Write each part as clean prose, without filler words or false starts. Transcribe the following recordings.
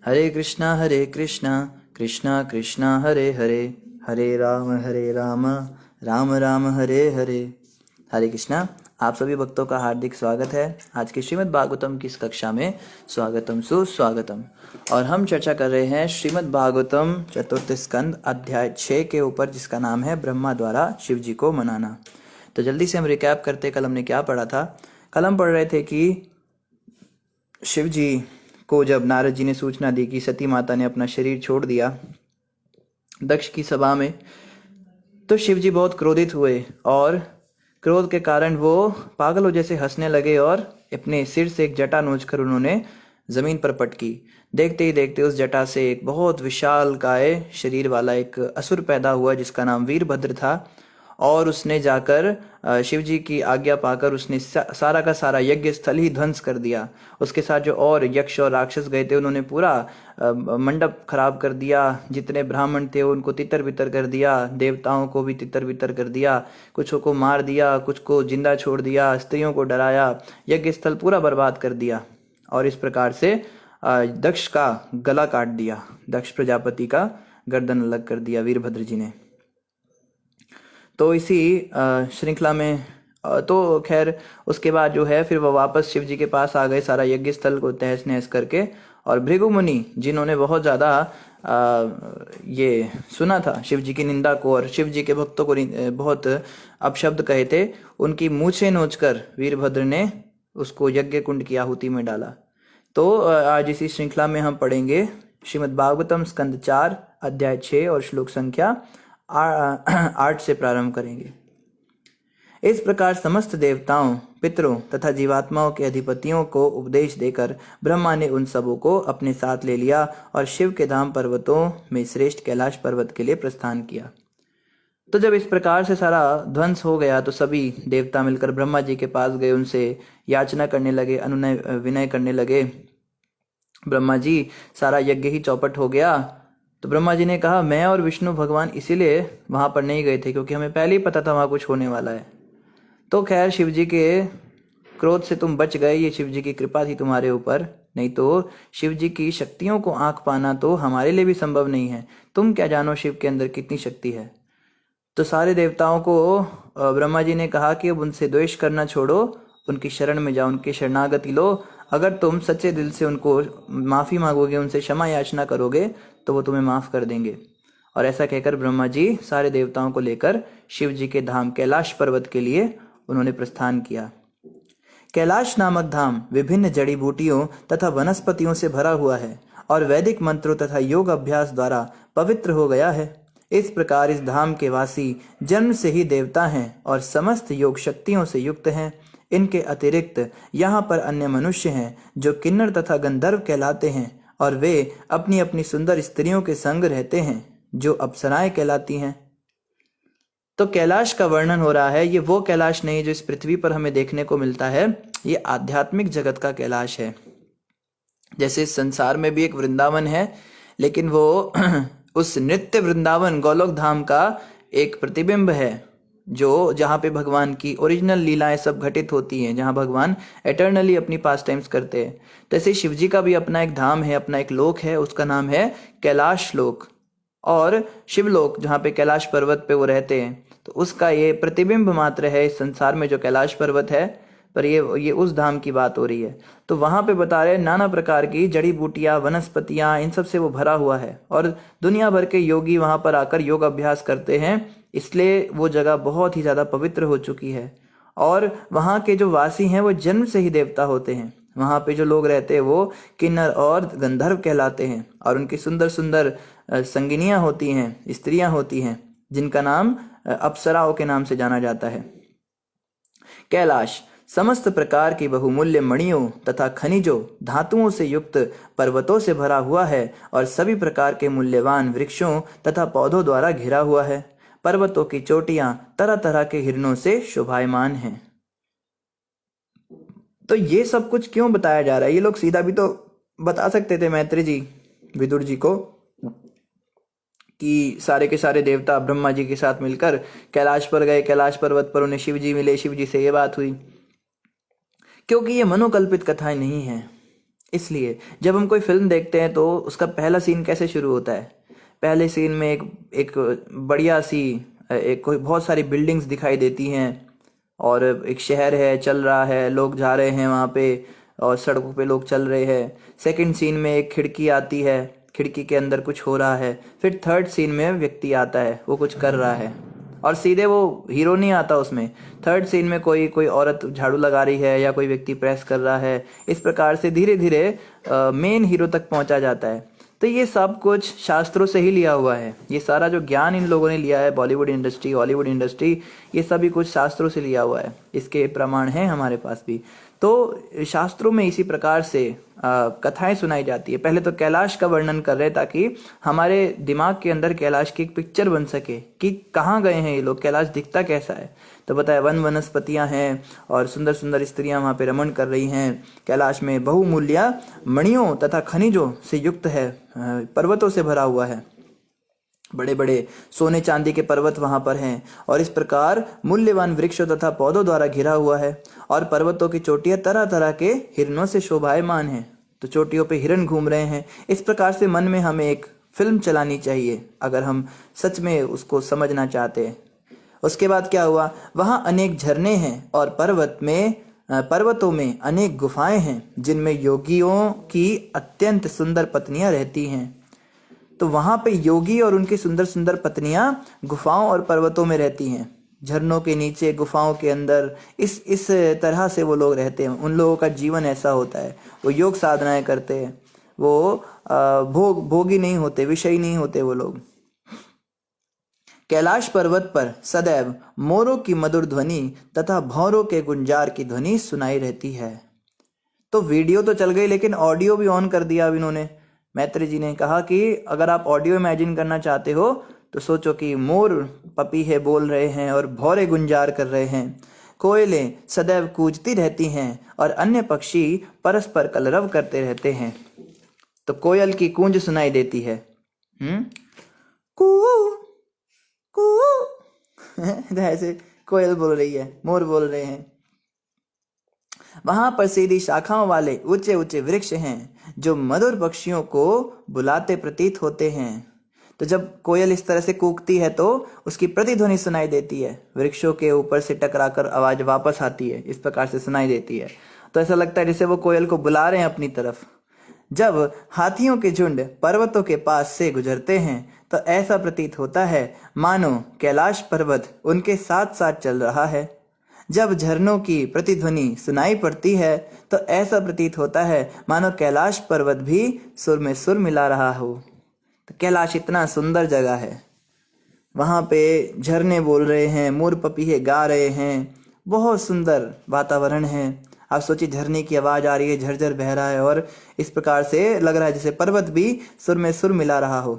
हरे कृष्णा कृष्णा कृष्णा हरे हरे, हरे राम राम राम हरे हरे। हरे कृष्णा। आप सभी भक्तों का हार्दिक स्वागत है आज की श्रीमद् भागवतम की इस कक्षा में। स्वागतम सुस्वागतम। और हम चर्चा कर रहे हैं श्रीमद् भागवतम चतुर्थ स्कंद अध्याय 6 के ऊपर, जिसका नाम है ब्रह्मा द्वारा शिव जी को मनाना। तो जल्दी से हम रिकैप करते, कल हमने क्या पढ़ा था। कल हम पढ़ रहे थे कि शिव जी को जब नारद जी ने सूचना दी कि सती माता ने अपना शरीर छोड़ दिया दक्ष की सभा में, तो शिव जी बहुत क्रोधित हुए और क्रोध के कारण वो पागलों जैसे हंसने लगे और अपने सिर से एक जटा नोचकर उन्होंने जमीन पर पटकी। देखते ही देखते उस जटा से एक बहुत विशाल काय शरीर वाला एक असुर पैदा हुआ, जिसका नाम वीरभद्र था। और उसने जाकर शिव जी की आज्ञा पाकर उसने सारा का सारा यज्ञ स्थल ही ध्वंस कर दिया। उसके साथ जो और यक्ष और राक्षस गए थे, उन्होंने पूरा मंडप खराब कर दिया। जितने ब्राह्मण थे उनको तितर बितर कर दिया, देवताओं को भी तितर बितर कर दिया। कुछ को मार दिया, कुछ को जिंदा छोड़ दिया, स्त्रियों को डराया, यज्ञ स्थल पूरा बर्बाद कर दिया। और इस प्रकार से दक्ष का गला काट दिया, दक्ष प्रजापति का गर्दन अलग कर दिया वीरभद्र जी ने। तो इसी श्रृंखला में तो खैर उसके बाद जो है फिर वह वापस शिव जी के पास आ गए, सारा यज्ञ स्थल को तहस नहस करके। और भृगु मुनि, जिन्होंने बहुत ज़्यादा ये सुना था शिव जी की निंदा को और शिव जी के भक्तों को बहुत अपशब्द कहे थे, उनकी मूछें नोचकर वीरभद्र ने उसको यज्ञ कुंड की आहुति में डाला। तो आज इसी श्रृंखला में हम पढ़ेंगे श्रीमद् भागवतम स्कंद 4 अध्याय 6 और श्लोक संख्या 8 से प्रारंभ करेंगे। इस प्रकार समस्त देवताओं, पितरों तथा जीवात्माओं के अधिपतियों को उपदेश देकर ब्रह्मा ने उन सबों को अपने साथ ले लिया और शिव के धाम पर्वतों में श्रेष्ठ कैलाश पर्वत के लिए प्रस्थान किया। तो जब इस प्रकार से सारा ध्वंस हो गया तो सभी देवता मिलकर ब्रह्मा जी के पास गए, उनसे याचना करने लगे, अनुनय विनय करने लगे। ब्रह्मा जी, सारा यज्ञ ही चौपट हो गया। तो ब्रह्मा जी ने कहा, मैं और विष्णु भगवान इसीलिए वहां पर नहीं गए थे क्योंकि हमें पहले ही पता था वहां कुछ होने वाला है। तो खैर शिव जी के क्रोध से तुम बच गए, ये शिव जी की कृपा थी तुम्हारे ऊपर, नहीं तो शिव जी की शक्तियों को आंख पाना तो हमारे लिए भी संभव नहीं है। तुम क्या जानो शिव के अंदर कितनी शक्ति है। तो सारे देवताओं को ब्रह्मा जी ने कहा कि अब उनसे द्वेष करना छोड़ो, उनकी शरण में जाओ, उनकी शरणागति लो। अगर तुम सच्चे दिल से उनको माफ़ी मांगोगे, उनसे क्षमा याचना करोगे, तो वो तुम्हें माफ़ कर देंगे। और ऐसा कहकर ब्रह्मा जी सारे देवताओं को लेकर शिव जी के धाम कैलाश पर्वत के लिए उन्होंने प्रस्थान किया। कैलाश नामक धाम विभिन्न जड़ी बूटियों तथा वनस्पतियों से भरा हुआ है और वैदिक मंत्रों तथा योग अभ्यास द्वारा पवित्र हो गया है। इस प्रकार इस धाम के वासी जन्म से ही देवता हैं और समस्त योग शक्तियों से युक्त हैं। इनके अतिरिक्त यहाँ पर अन्य मनुष्य हैं जो किन्नर तथा गंधर्व कहलाते हैं और वे अपनी अपनी सुंदर स्त्रियों के संग रहते हैं जो अप्सराएं कहलाती हैं। तो कैलाश का वर्णन हो रहा है। ये वो कैलाश नहीं जो इस पृथ्वी पर हमें देखने को मिलता है, ये आध्यात्मिक जगत का कैलाश है। जैसे इस संसार में भी एक वृंदावन है, लेकिन वो उस नित्य वृंदावन गोलोक धाम का एक प्रतिबिंब है, जो जहाँ पे भगवान की ओरिजिनल लीलाएं सब घटित होती हैं, जहाँ भगवान एटर्नली अपनी पास टाइम्स करते हैं। तो ऐसे शिव जी का भी अपना एक धाम है, अपना एक लोक है, उसका नाम है कैलाश लोक। और शिवलोक जहाँ पे कैलाश पर्वत पे वो रहते हैं, तो उसका ये प्रतिबिंब मात्र है इस संसार में जो कैलाश पर्वत है, पर ये उस धाम की बात हो रही है। तो वहाँ पे बता रहे नाना प्रकार की जड़ी बूटियाँ, वनस्पतियाँ, इन सब से वो भरा हुआ है और दुनिया भर के योगी वहाँ पर आकर योग अभ्यास करते हैं, इसलिए वो जगह बहुत ही ज़्यादा पवित्र हो चुकी है। और वहाँ के जो वासी हैं वो जन्म से ही देवता होते हैं। वहाँ पे जो लोग रहते हैं वो किन्नर और गंधर्व कहलाते हैं और उनकी सुंदर सुंदर संगिनियाँ होती हैं, स्त्रियाँ होती हैं, जिनका नाम अप्सराओं के नाम से जाना जाता है। कैलाश समस्त प्रकार की बहुमूल्य मणियों तथा खनिजों, धातुओं से युक्त पर्वतों से भरा हुआ है और सभी प्रकार के मूल्यवान वृक्षों तथा पौधों द्वारा घिरा हुआ है। पर्वतों की चोटियां तरह तरह के हिरणों से शोभायमान हैं। तो ये सब कुछ क्यों बताया जा रहा है? ये लोग सीधा भी तो बता सकते थे मैत्री जी विदुर जी को कि सारे के सारे देवता ब्रह्मा जी के साथ मिलकर कैलाश पर गए, कैलाश पर्वत पर उन्हें शिव जी मिले, शिव जी से ये बात हुई। क्योंकि ये मनोकल्पित कथाएं नहीं हैं, इसलिए जब हम कोई फिल्म देखते हैं तो उसका पहला सीन कैसे शुरू होता है? पहले सीन में एक एक बढ़िया सी एक कोई बहुत सारी बिल्डिंग्स दिखाई देती हैं और एक शहर है, चल रहा है, लोग जा रहे हैं वहाँ पे और सड़कों पे लोग चल रहे हैं। सेकंड सीन में एक खिड़की आती है, खिड़की के अंदर कुछ हो रहा है। फिर थर्ड सीन में व्यक्ति आता है, वो कुछ कर रहा है और सीधे वो हीरो नहीं आता उसमें। थर्ड सीन में कोई कोई औरत झाड़ू लगा रही है या कोई व्यक्ति प्रेस कर रहा है। इस प्रकार से धीरे धीरे मेन हीरो तक पहुंचा जाता है। तो ये सब कुछ शास्त्रों से ही लिया हुआ है। ये सारा जो ज्ञान इन लोगों ने लिया है, बॉलीवुड इंडस्ट्री, हॉलीवुड इंडस्ट्री, ये सभी कुछ शास्त्रों से लिया हुआ है। इसके प्रमाण हैं हमारे पास भी। तो शास्त्रों में इसी प्रकार से कथाएं सुनाई जाती है। पहले तो कैलाश का वर्णन कर रहे हैं ताकि हमारे दिमाग के अंदर कैलाश की एक पिक्चर बन सके कि कहाँ गए हैं ये लोग, कैलाश दिखता कैसा है। तो बताया वन वनस्पतियां हैं और सुंदर सुंदर स्त्रियां वहां पे रमण कर रही हैं। कैलाश में बहुमूल्य मणियों तथा खनिजों से युक्त है, पर्वतों से भरा हुआ है। बड़े बड़े सोने चांदी के पर्वत वहां पर हैं और इस प्रकार मूल्यवान वृक्षों तथा पौधों द्वारा घिरा हुआ है और पर्वतों की चोटियां तरह तरह के हिरणों से शोभायमान हैं। तो चोटियों पे हिरण घूम रहे हैं। इस प्रकार से मन में हमें एक फिल्म चलानी चाहिए अगर हम सच में उसको समझना चाहते हैं। उसके बाद क्या हुआ, वहां अनेक झरने हैं और पर्वतों में अनेक गुफाएं हैं जिनमें योगियों की अत्यंत सुंदर पत्नियां रहती हैं। तो वहां पे योगी और उनकी सुंदर सुंदर पत्नियां गुफाओं और पर्वतों में रहती हैं, झरनों के नीचे, गुफाओं के अंदर। इस तरह से वो लोग रहते हैं। उन लोगों का जीवन ऐसा होता है। वो योग साधनाएं करते हैं। वो भोगी नहीं होते, विषयी नहीं होते वो लोग। कैलाश पर्वत पर सदैव मोरों की मधुर ध्वनि तथा भौरों के गुंजार की ध्वनि सुनाई रहती है। तो वीडियो तो चल गई लेकिन ऑडियो भी ऑन कर दिया अब इन्होंने। मैत्री जी ने कहा कि अगर आप ऑडियो इमेजिन करना चाहते हो तो सोचो कि मोर पपीहे बोल रहे हैं और भौरे गुंजार कर रहे हैं, कोयलें सदैव कूजती रहती हैं और अन्य पक्षी परस्पर कलरव करते रहते हैं। तो कोयल की गूंज सुनाई देती है, कू कू ऐसे कोयल बोल रही है, मोर बोल रहे हैं। वहां पर सीधी शाखाओं वाले ऊंचे ऊंचे वृक्ष हैं जो मधुर पक्षियों को बुलाते प्रतीत होते हैं। तो जब कोयल इस तरह से कूकती है तो उसकी प्रतिध्वनि सुनाई देती है, वृक्षों के ऊपर से टकराकर आवाज वापस आती है, इस प्रकार से सुनाई देती है। तो ऐसा लगता है जैसे वो कोयल को बुला रहे हैं अपनी तरफ। जब हाथियों के झुंड पर्वतों के पास से गुजरते हैं तो ऐसा प्रतीत होता है मानो कैलाश पर्वत उनके साथ साथ चल रहा है। जब झरनों की प्रतिध्वनि सुनाई पड़ती है तो ऐसा प्रतीत होता है मानो कैलाश पर्वत भी सुर में सुर मिला रहा हो। तो कैलाश इतना सुंदर जगह है, वहां पे झरने बोल रहे हैं, मोर पपीहे गा रहे हैं, बहुत सुंदर वातावरण है। आप सोचिए, झरने की आवाज आ रही है, झरझर बह रहा है और इस प्रकार से लग रहा है जैसे पर्वत भी सुर में सुर मिला रहा हो।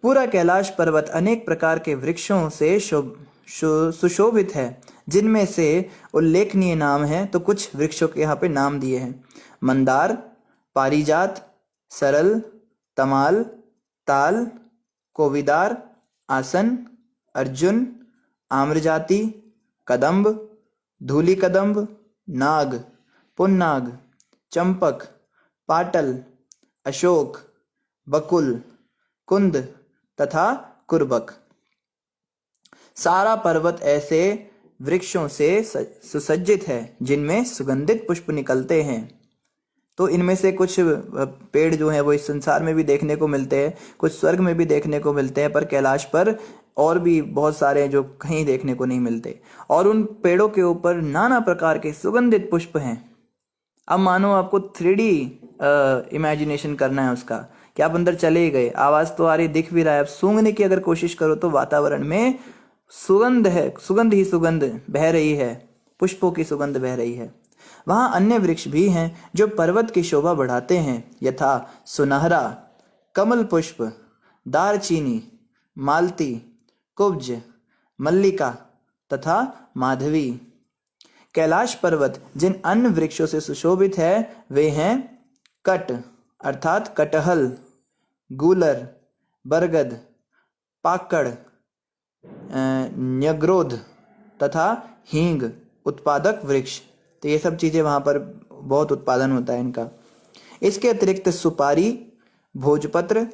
पूरा कैलाश पर्वत अनेक प्रकार के वृक्षों से सुशोभित है जिनमें से उल्लेखनीय नाम है। तो कुछ वृक्षों के यहाँ पे नाम दिए हैं: मंदार, पारिजात, सरल, तमाल, ताल, कोविदार, आसन, अर्जुन, आम्रजाति, कदम्ब, धूली कदम्ब, नाग, पुन्नाग, चंपक, पाटल, अशोक, बकुल, कुंद तथा कुर्बक। सारा पर्वत ऐसे वृक्षों से सुसज्जित है जिनमें सुगंधित पुष्प निकलते हैं। तो इनमें से कुछ पेड़ जो हैं वो इस संसार में भी देखने को मिलते हैं, कुछ स्वर्ग में भी देखने को मिलते हैं, पर कैलाश पर और भी बहुत सारे हैं जो कहीं देखने को नहीं मिलते। और उन पेड़ों के ऊपर नाना प्रकार के सुगंधित पुष्प हैं। अब मानो आपको 3D इमेजिनेशन करना है उसका, कि आप अंदर चले ही गए, आवाज तो आ रही, दिख भी रहा है। अब सूंघने की अगर कोशिश करो तो वातावरण में सुगंध है, सुगंध ही सुगंध बह रही है, पुष्पों की सुगंध बह रही है। वहां अन्य वृक्ष भी हैं जो पर्वत की शोभा बढ़ाते हैं, यथा सुनहरा, कमल पुष्प, दारचीनी, मालती, कुब्ज, मल्लिका तथा माधवी। कैलाश पर्वत जिन अन्य वृक्षों से सुशोभित है वे हैं कट अर्थात कटहल, गूलर, बरगद, पाकड़, न्यग्रोध तथा हींग उत्पादक वृक्ष। तो ये सब चीजें वहां पर बहुत उत्पादन होता है इनका। इसके अतिरिक्त सुपारी, भोजपत्र,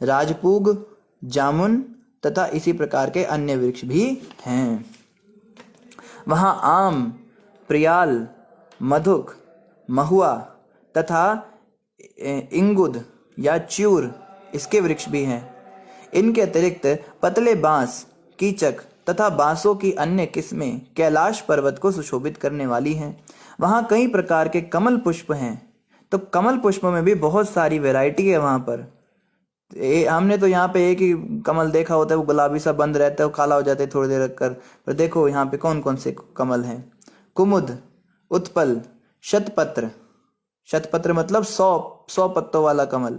राजपूग, जामुन तथा इसी प्रकार के अन्य वृक्ष भी हैं। वहाँ आम, प्रियाल, मधुक, महुआ तथा इंगुद या च्यूर इसके वृक्ष भी हैं। इनके अतिरिक्त पतले बांस, कीचक तथा बांसों की अन्य किस्में कैलाश पर्वत को सुशोभित करने वाली हैं। वहाँ कई प्रकार के कमल पुष्प हैं। तो कमल पुष्प में भी बहुत सारी वैरायटी है वहाँ पर। हमने तो यहाँ पे एक ही कमल देखा होता है, वो गुलाबी सा बंद रहता है, वो काला हो जाता है थोड़ी देर रखकर। पर देखो यहाँ पे कौन कौन से कमल हैं। कुमुद, उत्पल, शतपत्र, शतपत्र मतलब 100 पत्तों वाला कमल।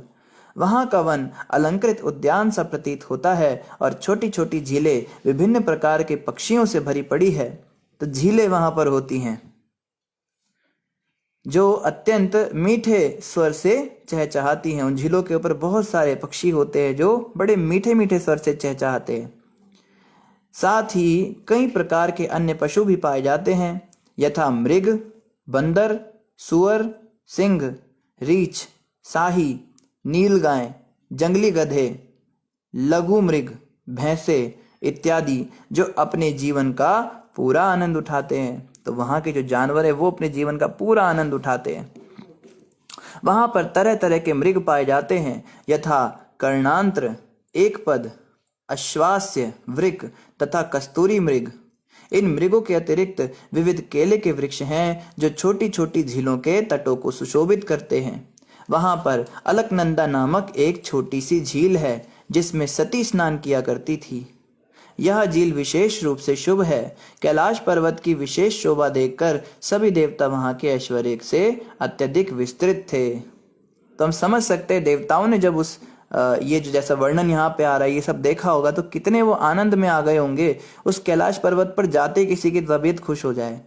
वहाँ का वन अलंकृत उद्यान सा प्रतीत होता है और छोटी छोटी झीलें विभिन्न प्रकार के पक्षियों से भरी पड़ी है। तो झीलें वहाँ पर होती हैं जो अत्यंत मीठे स्वर से चहचहाती हैं। उन झीलों के ऊपर बहुत सारे पक्षी होते हैं जो बड़े मीठे मीठे स्वर से चहचहाते हैं। साथ ही कई प्रकार के अन्य पशु भी पाए जाते हैं, यथा मृग, बंदर, सुअर, सिंह, रीछ, शाही, नीलगाय, जंगली गधे, लघु मृग, भैंसे इत्यादि, जो अपने जीवन का पूरा आनंद उठाते हैं। तो वहाँ के जो जानवर है वो अपने जीवन का पूरा आनंद उठाते हैं। वहाँ पर तरह तरह के मृग पाए जाते हैं, यथा कर्णांत्र, एकपद, अश्वास्य, वृक तथा कस्तूरी मृग। इन मृगों के अतिरिक्त विविध केले के वृक्ष हैं जो छोटी छोटी झीलों के तटों को सुशोभित करते हैं। वहां पर अलकनंदा नामक एक छोटी सी झील है जिसमें सती स्नान किया करती थी। यह झील विशेष रूप से शुभ है। कैलाश पर्वत की विशेष शोभा देखकर सभी देवता वहां के ऐश्वर्य से अत्यधिक विस्तृत थे। तो हम समझ सकते हैं देवताओं ने जब उस ये जो जैसा वर्णन यहाँ पे आ रहा है ये सब देखा होगा तो कितने वो आनंद में आ गए होंगे। उस कैलाश पर्वत पर जाते किसी की तबीयत खुश हो जाए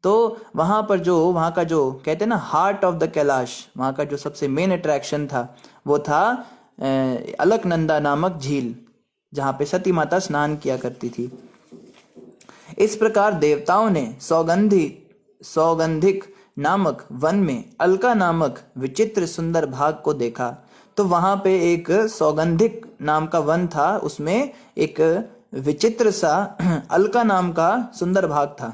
तो वहां पर जो वहां का जो कहते हैं ना हार्ट ऑफ द कैलाश, वहां का जो सबसे मेन अट्रैक्शन था वो था अलकनंदा नामक झील जहां पे सती माता स्नान किया करती थी। इस प्रकार देवताओं ने सौगंधिक नामक वन में अलका नामक विचित्र सुंदर भाग को देखा। तो वहां पे एक सौगंधिक नाम का वन था, उसमें एक विचित्र सा अलका नाम का सुंदर भाग था।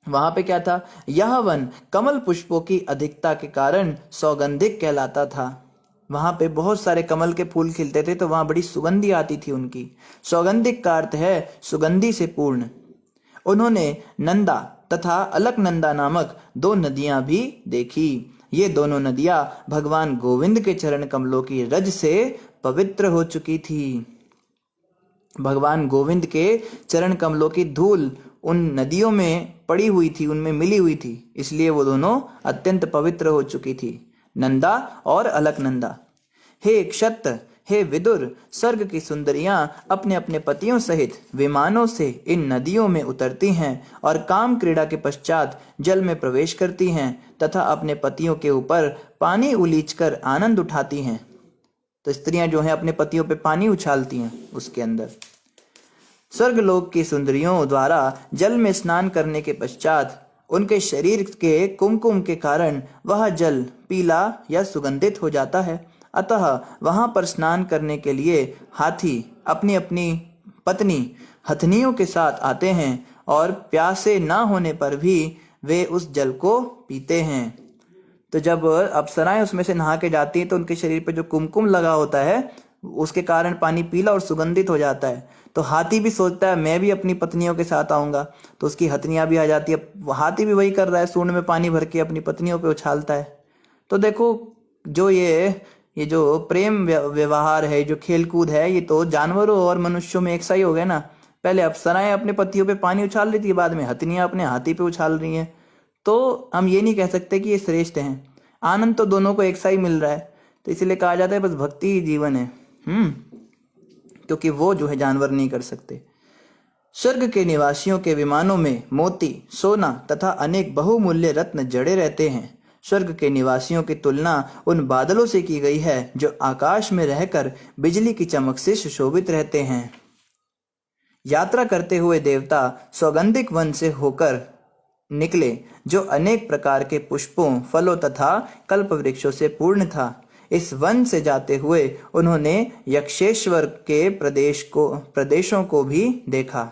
वहां पे क्या था, यह वन कमल पुष्पों की अधिकता के कारण सौगंधिक कहलाता था। वहां पे बहुत सारे कमल के फूल खिलते थे तो वहां बड़ी सुगंधी आती थी उनकी। सौगंधिक का अर्थ है सुगंधी से पूर्ण। उन्होंने नंदा तथा अलकनंदा नामक 2 नदियां भी देखी। ये दोनों नदियां भगवान गोविंद के चरण कमलों की रज से पवित्र हो चुकी थी। भगवान गोविंद के चरण कमलों की धूल उन नदियों में पड़ी हुई थी, उनमें मिली हुई थी, इसलिए वो दोनों अत्यंत पवित्र हो चुकी थी, नंदा और अलकनंदा। हे क्षत्र, हे विदुर, स्वर्ग की सुंदरियां अपने अपने पतियों सहित विमानों से इन नदियों में उतरती हैं और काम क्रीड़ा के पश्चात जल में प्रवेश करती हैं तथा अपने पतियों के ऊपर पानी उलीचकर आनंद उठाती हैं। तो स्त्रियां जो हैं अपने पतियों पे पानी उछालती हैं उसके अंदर। स्वर्गलोक की सुंदरियों द्वारा जल में स्नान करने के पश्चात उनके शरीर के कुमकुम के कारण वह जल पीला या सुगंधित हो जाता है। अतः वहां पर स्नान करने के लिए हाथी अपनी अपनी पत्नी हथनियों के साथ आते हैं और प्यासे ना होने पर भी वे उस जल को पीते हैं। तो जब अप्सराएं उसमें से नहा के जाती हैं तो उनके शरीर पर जो कुमकुम लगा होता है उसके कारण पानी पीला और सुगंधित हो जाता है। तो हाथी भी सोचता है मैं भी अपनी पत्नियों के साथ आऊंगा, तो उसकी हथनियां भी आ जाती है। हाथी भी वही कर रहा है, सूंड में पानी भर के अपनी पत्नियों पे उछालता है। तो देखो जो ये जो प्रेम व्यवहार है, जो खेलकूद है, ये तो जानवरों और मनुष्यों में एक सा ही हो गया ना। पहले अप्सराएं अपने पतियों पे पानी उछाल रही थी, बाद में हथनियां अपने हाथी पे उछाल रही हैं। तो हम ये नहीं कह सकते कि ये श्रेष्ठ हैं। आनंद तो दोनों को एक सा ही मिल रहा है। तो इसीलिए कहा जाता है बस भक्ति ही जीवन है, क्योंकि वो जो है जानवर नहीं कर सकते। स्वर्ग के निवासियों के विमानों में मोती, सोना तथा अनेक बहुमूल्य रत्न जड़े रहते हैं। स्वर्ग के निवासियों की तुलना उन बादलों से की गई है जो आकाश में रहकर बिजली की चमक से सुशोभित रहते हैं। यात्रा करते हुए देवता सौगंधिक वन से होकर निकले, जो अनेक प्रकार के पुष्पों, फलों तथा कल्प वृक्षों से पूर्ण था। इस वन से जाते हुए उन्होंने यक्षेश्वर के प्रदेशों को भी देखा।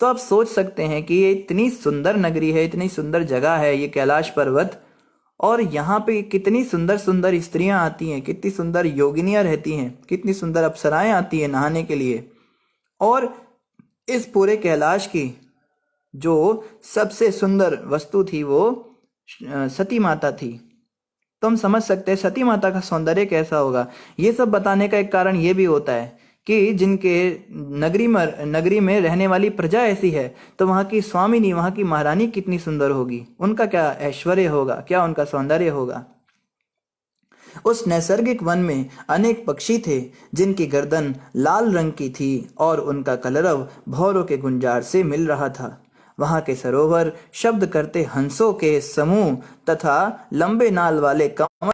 तो आप सोच सकते हैं कि ये इतनी सुंदर नगरी है, इतनी सुंदर जगह है ये कैलाश पर्वत, और यहाँ पे कितनी सुंदर सुंदर स्त्रियां आती हैं, कितनी सुंदर योगिनियां रहती हैं, कितनी सुंदर अप्सराएं आती हैं नहाने के लिए। और इस पूरे कैलाश की जो सबसे सुंदर वस्तु थी वो सती माता थी। तो हम समझ सकते हैं सती माता का सौंदर्य कैसा होगा। ये सब बताने का एक कारण ये भी होता है कि जिनके नगरी में रहने वाली प्रजा ऐसी है, तो वहाँ की स्वामिनी, वहाँ की महारानी कितनी सुंदर होगी, उनका क्या ऐश्वर्य होगा, क्या उनका सौंदर्य होगा। उस नैसर्गिक वन में अनेक पक्षी थे जिनकी गर्दन लाल रंग की थी और उनका कलरव भौरों के गुंजार से मिल रहा था। वहां के सरोवर शब्द करते हंसों के समूह तथा लंबे नाल वाले कमल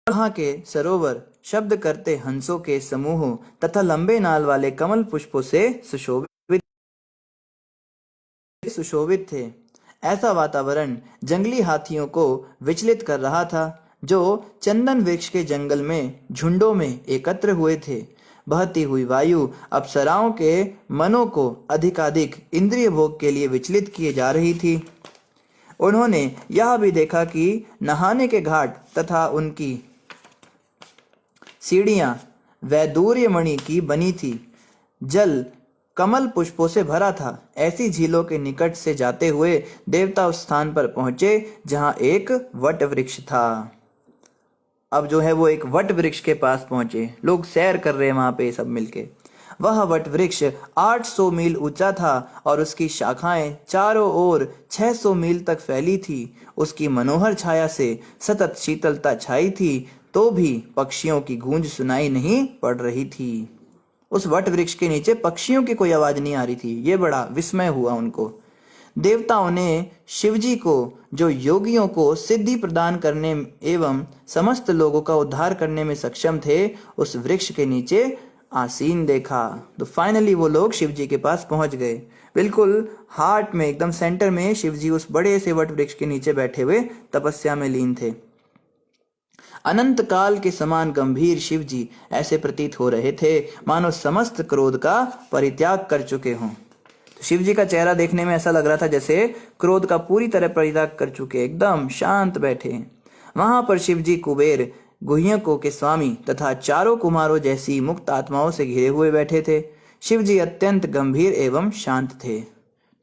वहां के सरोवर शब्द करते हंसों के समूह तथा लंबे नाल वाले कमल पुष्पों से सुशोभित थे। ऐसा वातावरण जंगली हाथियों को विचलित कर रहा था, जो चंदन वृक्ष के जंगल में झुंडों में एकत्र हुए थे। बहती हुई वायु अप्सराओं के मनों को अधिकाधिक इंद्रिय भोग के लिए विचलित किए जा रही थी। उन्होंने यह भी देखा कि नहाने के घाट तथा उनकी सीढ़ियां वैदूर्य मणि की बनी थी। जल कमल पुष्पों से भरा था। ऐसी झीलों के निकट से जाते हुए देवता उस स्थान पर पहुंचे जहां एक वट वृक्ष था। अब जो है वो एक वट वृक्ष के पास पहुंचे, लोग सैर कर रहे हैं वहां पे सब मिलके। वह वट वृक्ष 800 मील ऊंचा था और उसकी शाखाएं चारों ओर 600 मील तक फैली थी। उसकी मनोहर छाया से सतत शीतलता छाई थी, तो भी पक्षियों की गूंज सुनाई नहीं पड़ रही थी। उस वट वृक्ष के नीचे पक्षियों की कोई आवाज नहीं आ रही थी। ये बड़ा विस्मय हुआ उनको। देवताओं ने शिवजी को, जो योगियों को सिद्धि प्रदान करने एवं समस्त लोगों का उद्धार करने में सक्षम थे, उस वृक्ष के नीचे आसीन देखा। तो फाइनली वो लोग शिवजी के पास पहुंच गए। बिल्कुल हार्ट में, एकदम सेंटर में शिवजी उस बड़े से वट वृक्ष के नीचे बैठे हुए तपस्या में लीन थे। अनंत काल के समान गंभीर शिवजी ऐसे प्रतीत हो रहे थे मानो समस्त क्रोध का परित्याग कर चुके हों। तो शिवजी का चेहरा देखने में ऐसा लग रहा था जैसे क्रोध का पूरी तरह परित्याग कर चुके, एकदम शांत बैठे हैं। वहां पर शिवजी कुबेर, गुह्यकों के स्वामी तथा चारों कुमारों जैसी मुक्त आत्माओं से घिरे हुए बैठे थे। शिवजी अत्यंत गंभीर एवं शांत थे।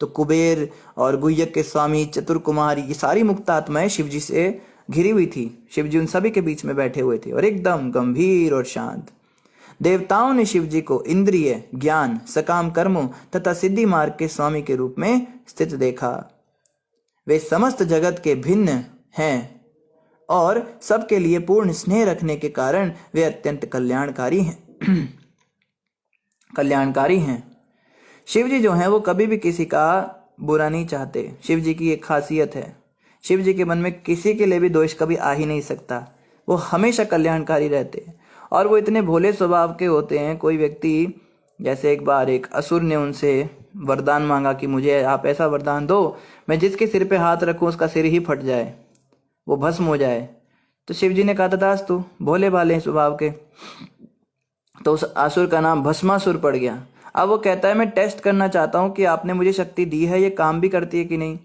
तो कुबेर और गुह्यक के स्वामी, चतुर कुमार, ये सारी मुक्त आत्माएं शिवजी से घिरी हुई थी। शिवजी उन सभी के बीच में बैठे हुए थे और एकदम गंभीर और शांत। देवताओं ने शिवजी को इंद्रिय, ज्ञान, सकाम कर्मों तथा सिद्धि मार्ग के स्वामी के रूप में स्थित देखा। वे समस्त जगत के भिन्न हैं और सबके लिए पूर्ण स्नेह रखने के कारण वे अत्यंत कल्याणकारी हैं। शिवजी जो हैं वो कभी भी किसी का बुरा नहीं चाहते। शिवजी की एक खासियत है, शिवजी के मन में किसी के लिए भी दोष कभी आ ही नहीं सकता। वो हमेशा कल्याणकारी रहते हैं और वो इतने भोले स्वभाव के होते हैं। कोई व्यक्ति, जैसे एक बार एक असुर ने उनसे वरदान मांगा कि मुझे आप ऐसा वरदान दो, मैं जिसके सिर पे हाथ रखूं उसका सिर ही फट जाए, वो भस्म हो जाए। तो शिवजी ने कहा तथास्तु, भोले भाले स्वभाव के। तो उस असुर का नाम भस्मासुर पड़ गया। अब वो कहता है मैं टेस्ट करना चाहता हूँ कि आपने मुझे शक्ति दी है, ये काम भी करती है कि नहीं।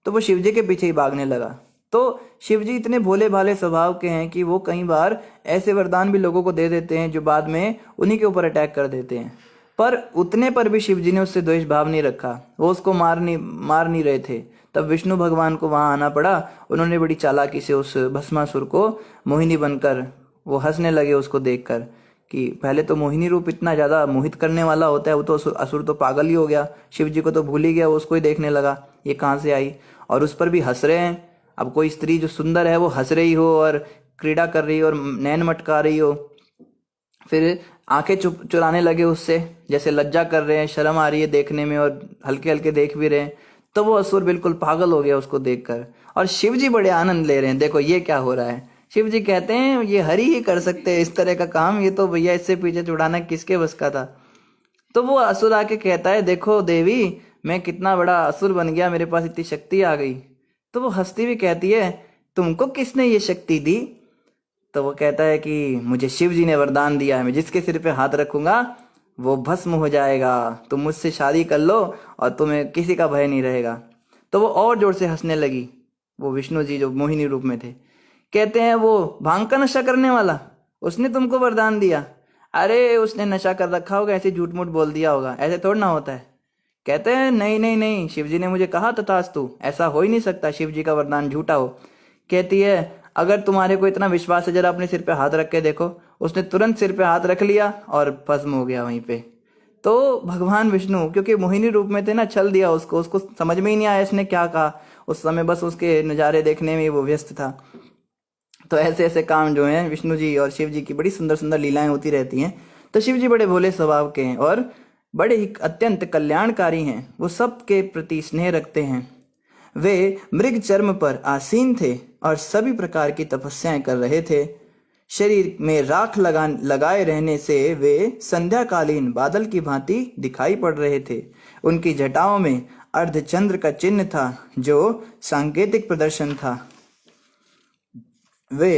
तो वो शिवजी के पीछे ही भागने लगा। तो शिवजी इतने भोले भाले स्वभाव के हैं कि वो कई बार ऐसे वरदान भी लोगों को दे देते हैं जो बाद में उन्हीं के ऊपर अटैक कर देते हैं। पर उतने पर भी शिवजी ने उससे द्वेष भाव नहीं रखा, वो उसको मार नहीं रहे थे। तब विष्णु भगवान को वहां आना पड़ा। उन्होंने बड़ी चालाकी से उस भस्मासुर को मोहिनी बनकर, वो हंसने लगे उसको देखकर कि पहले तो मोहिनी रूप इतना ज्यादा मोहित करने वाला होता है, वो तो असुर तो पागल ही हो गया, शिवजी को तो भूल ही गया, वो उसको ही देखने लगा ये कहाँ से आई, और उस पर भी हंस रहे हैं। अब कोई स्त्री जो सुंदर है वो हंस रही हो और क्रीड़ा कर रही हो और नैन मटका रही हो, फिर आंखें चुराने लगे उससे, जैसे लज्जा कर रहे हैं, शर्म आ रही है देखने में और हल्के हल्के देख भी रहे हैं। तो वो असुर बिल्कुल पागल हो गया उसको देखकर, और शिवजी बड़े आनंद ले रहे हैं, देखो ये क्या हो रहा है। शिवजी कहते हैं ये हरि ही कर सकते हैं इस तरह का काम, ये तो भैया इससे पीछे छुड़ाना किसके बस का था। तो वो असुर आके कहता है देखो देवी, मैं कितना बड़ा असुर बन गया, मेरे पास इतनी शक्ति आ गई। तो वो हंसती हुई कहती है, तुमको किसने ये शक्ति दी? तो वो कहता है कि मुझे शिव जी ने वरदान दिया है, मैं जिसके सिर पे हाथ रखूंगा वो भस्म हो जाएगा, तुम मुझसे शादी कर लो और तुम्हें किसी का भय नहीं रहेगा। तो वो और जोर से हंसने लगी, वो विष्णु जी जो मोहिनी रूप में थे। कहते हैं, वो भांग का नशा करने वाला, उसने तुमको वरदान दिया? अरे उसने नशा कर रखा होगा, ऐसे झूठ मूठ बोल दिया होगा, ऐसे थोड़ा ना होता है। कहते हैं, नहीं नहीं नहीं, शिव जी ने मुझे कहा तथास्तु, ऐसा हो ही नहीं सकता, शिव जी का वरदान झूठा हो। कहती है, अगर तुम्हारे को इतना विश्वास है जरा अपने सिर पे हाथ रख के देखो। उसने तुरंत सिर पे हाथ रख लिया और भस्म हो गया वहीं पे। तो भगवान विष्णु क्योंकि मोहिनी रूप में थे ना, छल दिया उसको, उसको समझ में ही नहीं आया इसने क्या कहा। उस समय बस उसके नज़ारे देखने में वो व्यस्त था। तो ऐसे ऐसे काम जो हैं विष्णु जी और शिव जी की बड़ी सुंदर सुंदर लीलाएं होती रहती हैं। तो शिव जी बड़े भोले स्वभाव के हैं और बड़े ही अत्यंत कल्याणकारी हैं। वो सबके प्रति स्नेह रखते हैं। वे मृग चर्म पर आसीन थे और सभी प्रकार की तपस्याएं कर रहे थे। शरीर में राख लगाए रहने से वे संध्याकालीन बादल की भांति दिखाई पड़ रहे थे। उनकी जटाओं में अर्धचंद्र का चिन्ह था जो सांकेतिक प्रदर्शन था। वे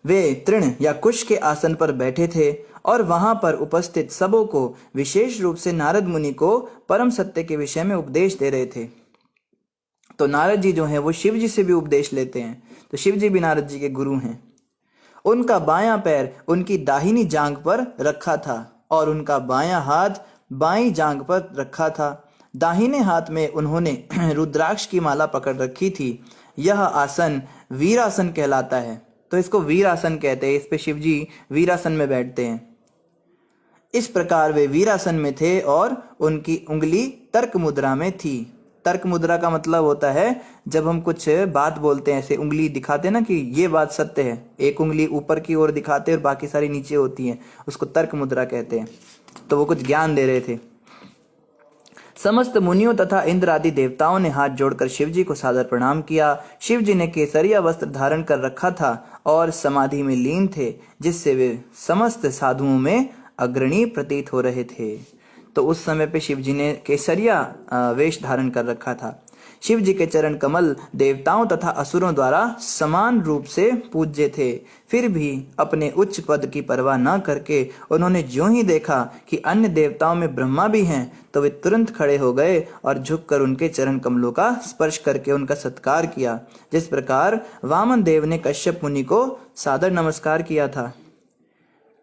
वे तृण या कुश के आसन पर बैठे थे और वहां पर उपस्थित सबों को विशेष रूप से नारद मुनि को परम सत्य के विषय में उपदेश दे रहे थे। तो नारद जी जो हैं वो शिव जी से भी उपदेश लेते हैं, तो शिव जी भी नारद जी के गुरु हैं। उनका बायां पैर उनकी दाहिनी जांघ पर रखा था और उनका बायां हाथ बाईं जांघ पर रखा था। दाहिने हाथ में उन्होंने रुद्राक्ष की माला पकड़ रखी थी। यह आसन वीरासन कहलाता है। तो इसको वीरासन कहते हैं। इस पे शिव जी वीरासन में बैठते हैं। इस प्रकार वे वीरासन में थे और उनकी उंगली तर्क मुद्रा में थी। तर्क मुद्रा का मतलब होता है जब हम कुछ बात बोलते हैं, ऐसे उंगली दिखाते हैं ना कि ये बात सत्य है, एक उंगली ऊपर की ओर दिखाते हैं और बाकी सारी नीचे होती हैं, उसको तर्क मुद्रा कहते हैं। तो वो कुछ ज्ञान दे रहे थे। समस्त मुनियों तथा इंद्र आदि देवताओं ने हाथ जोड़कर शिव जी को सादर प्रणाम किया। शिव जी ने केसरिया वस्त्र धारण कर रखा था और समाधि में लीन थे, जिससे वे समस्त साधुओं में अग्रणी प्रतीत हो रहे थे। तो उस समय पे शिव जी ने केसरिया वेश धारण कर रखा था। शिव जी के चरण कमल देवताओं तथा असुरों द्वारा समान रूप से पूज्य थे। फिर भी अपने उच्च पद की परवाह न करके उन्होंने ज्यों ही देखा कि अन्य देवताओं में ब्रह्मा भी हैं, तो वे तुरंत खड़े हो गए और झुककर उनके चरण कमलों का स्पर्श करके उनका सत्कार किया, जिस प्रकार वामन देव ने कश्यप मुनि को सादर नमस्कार किया था।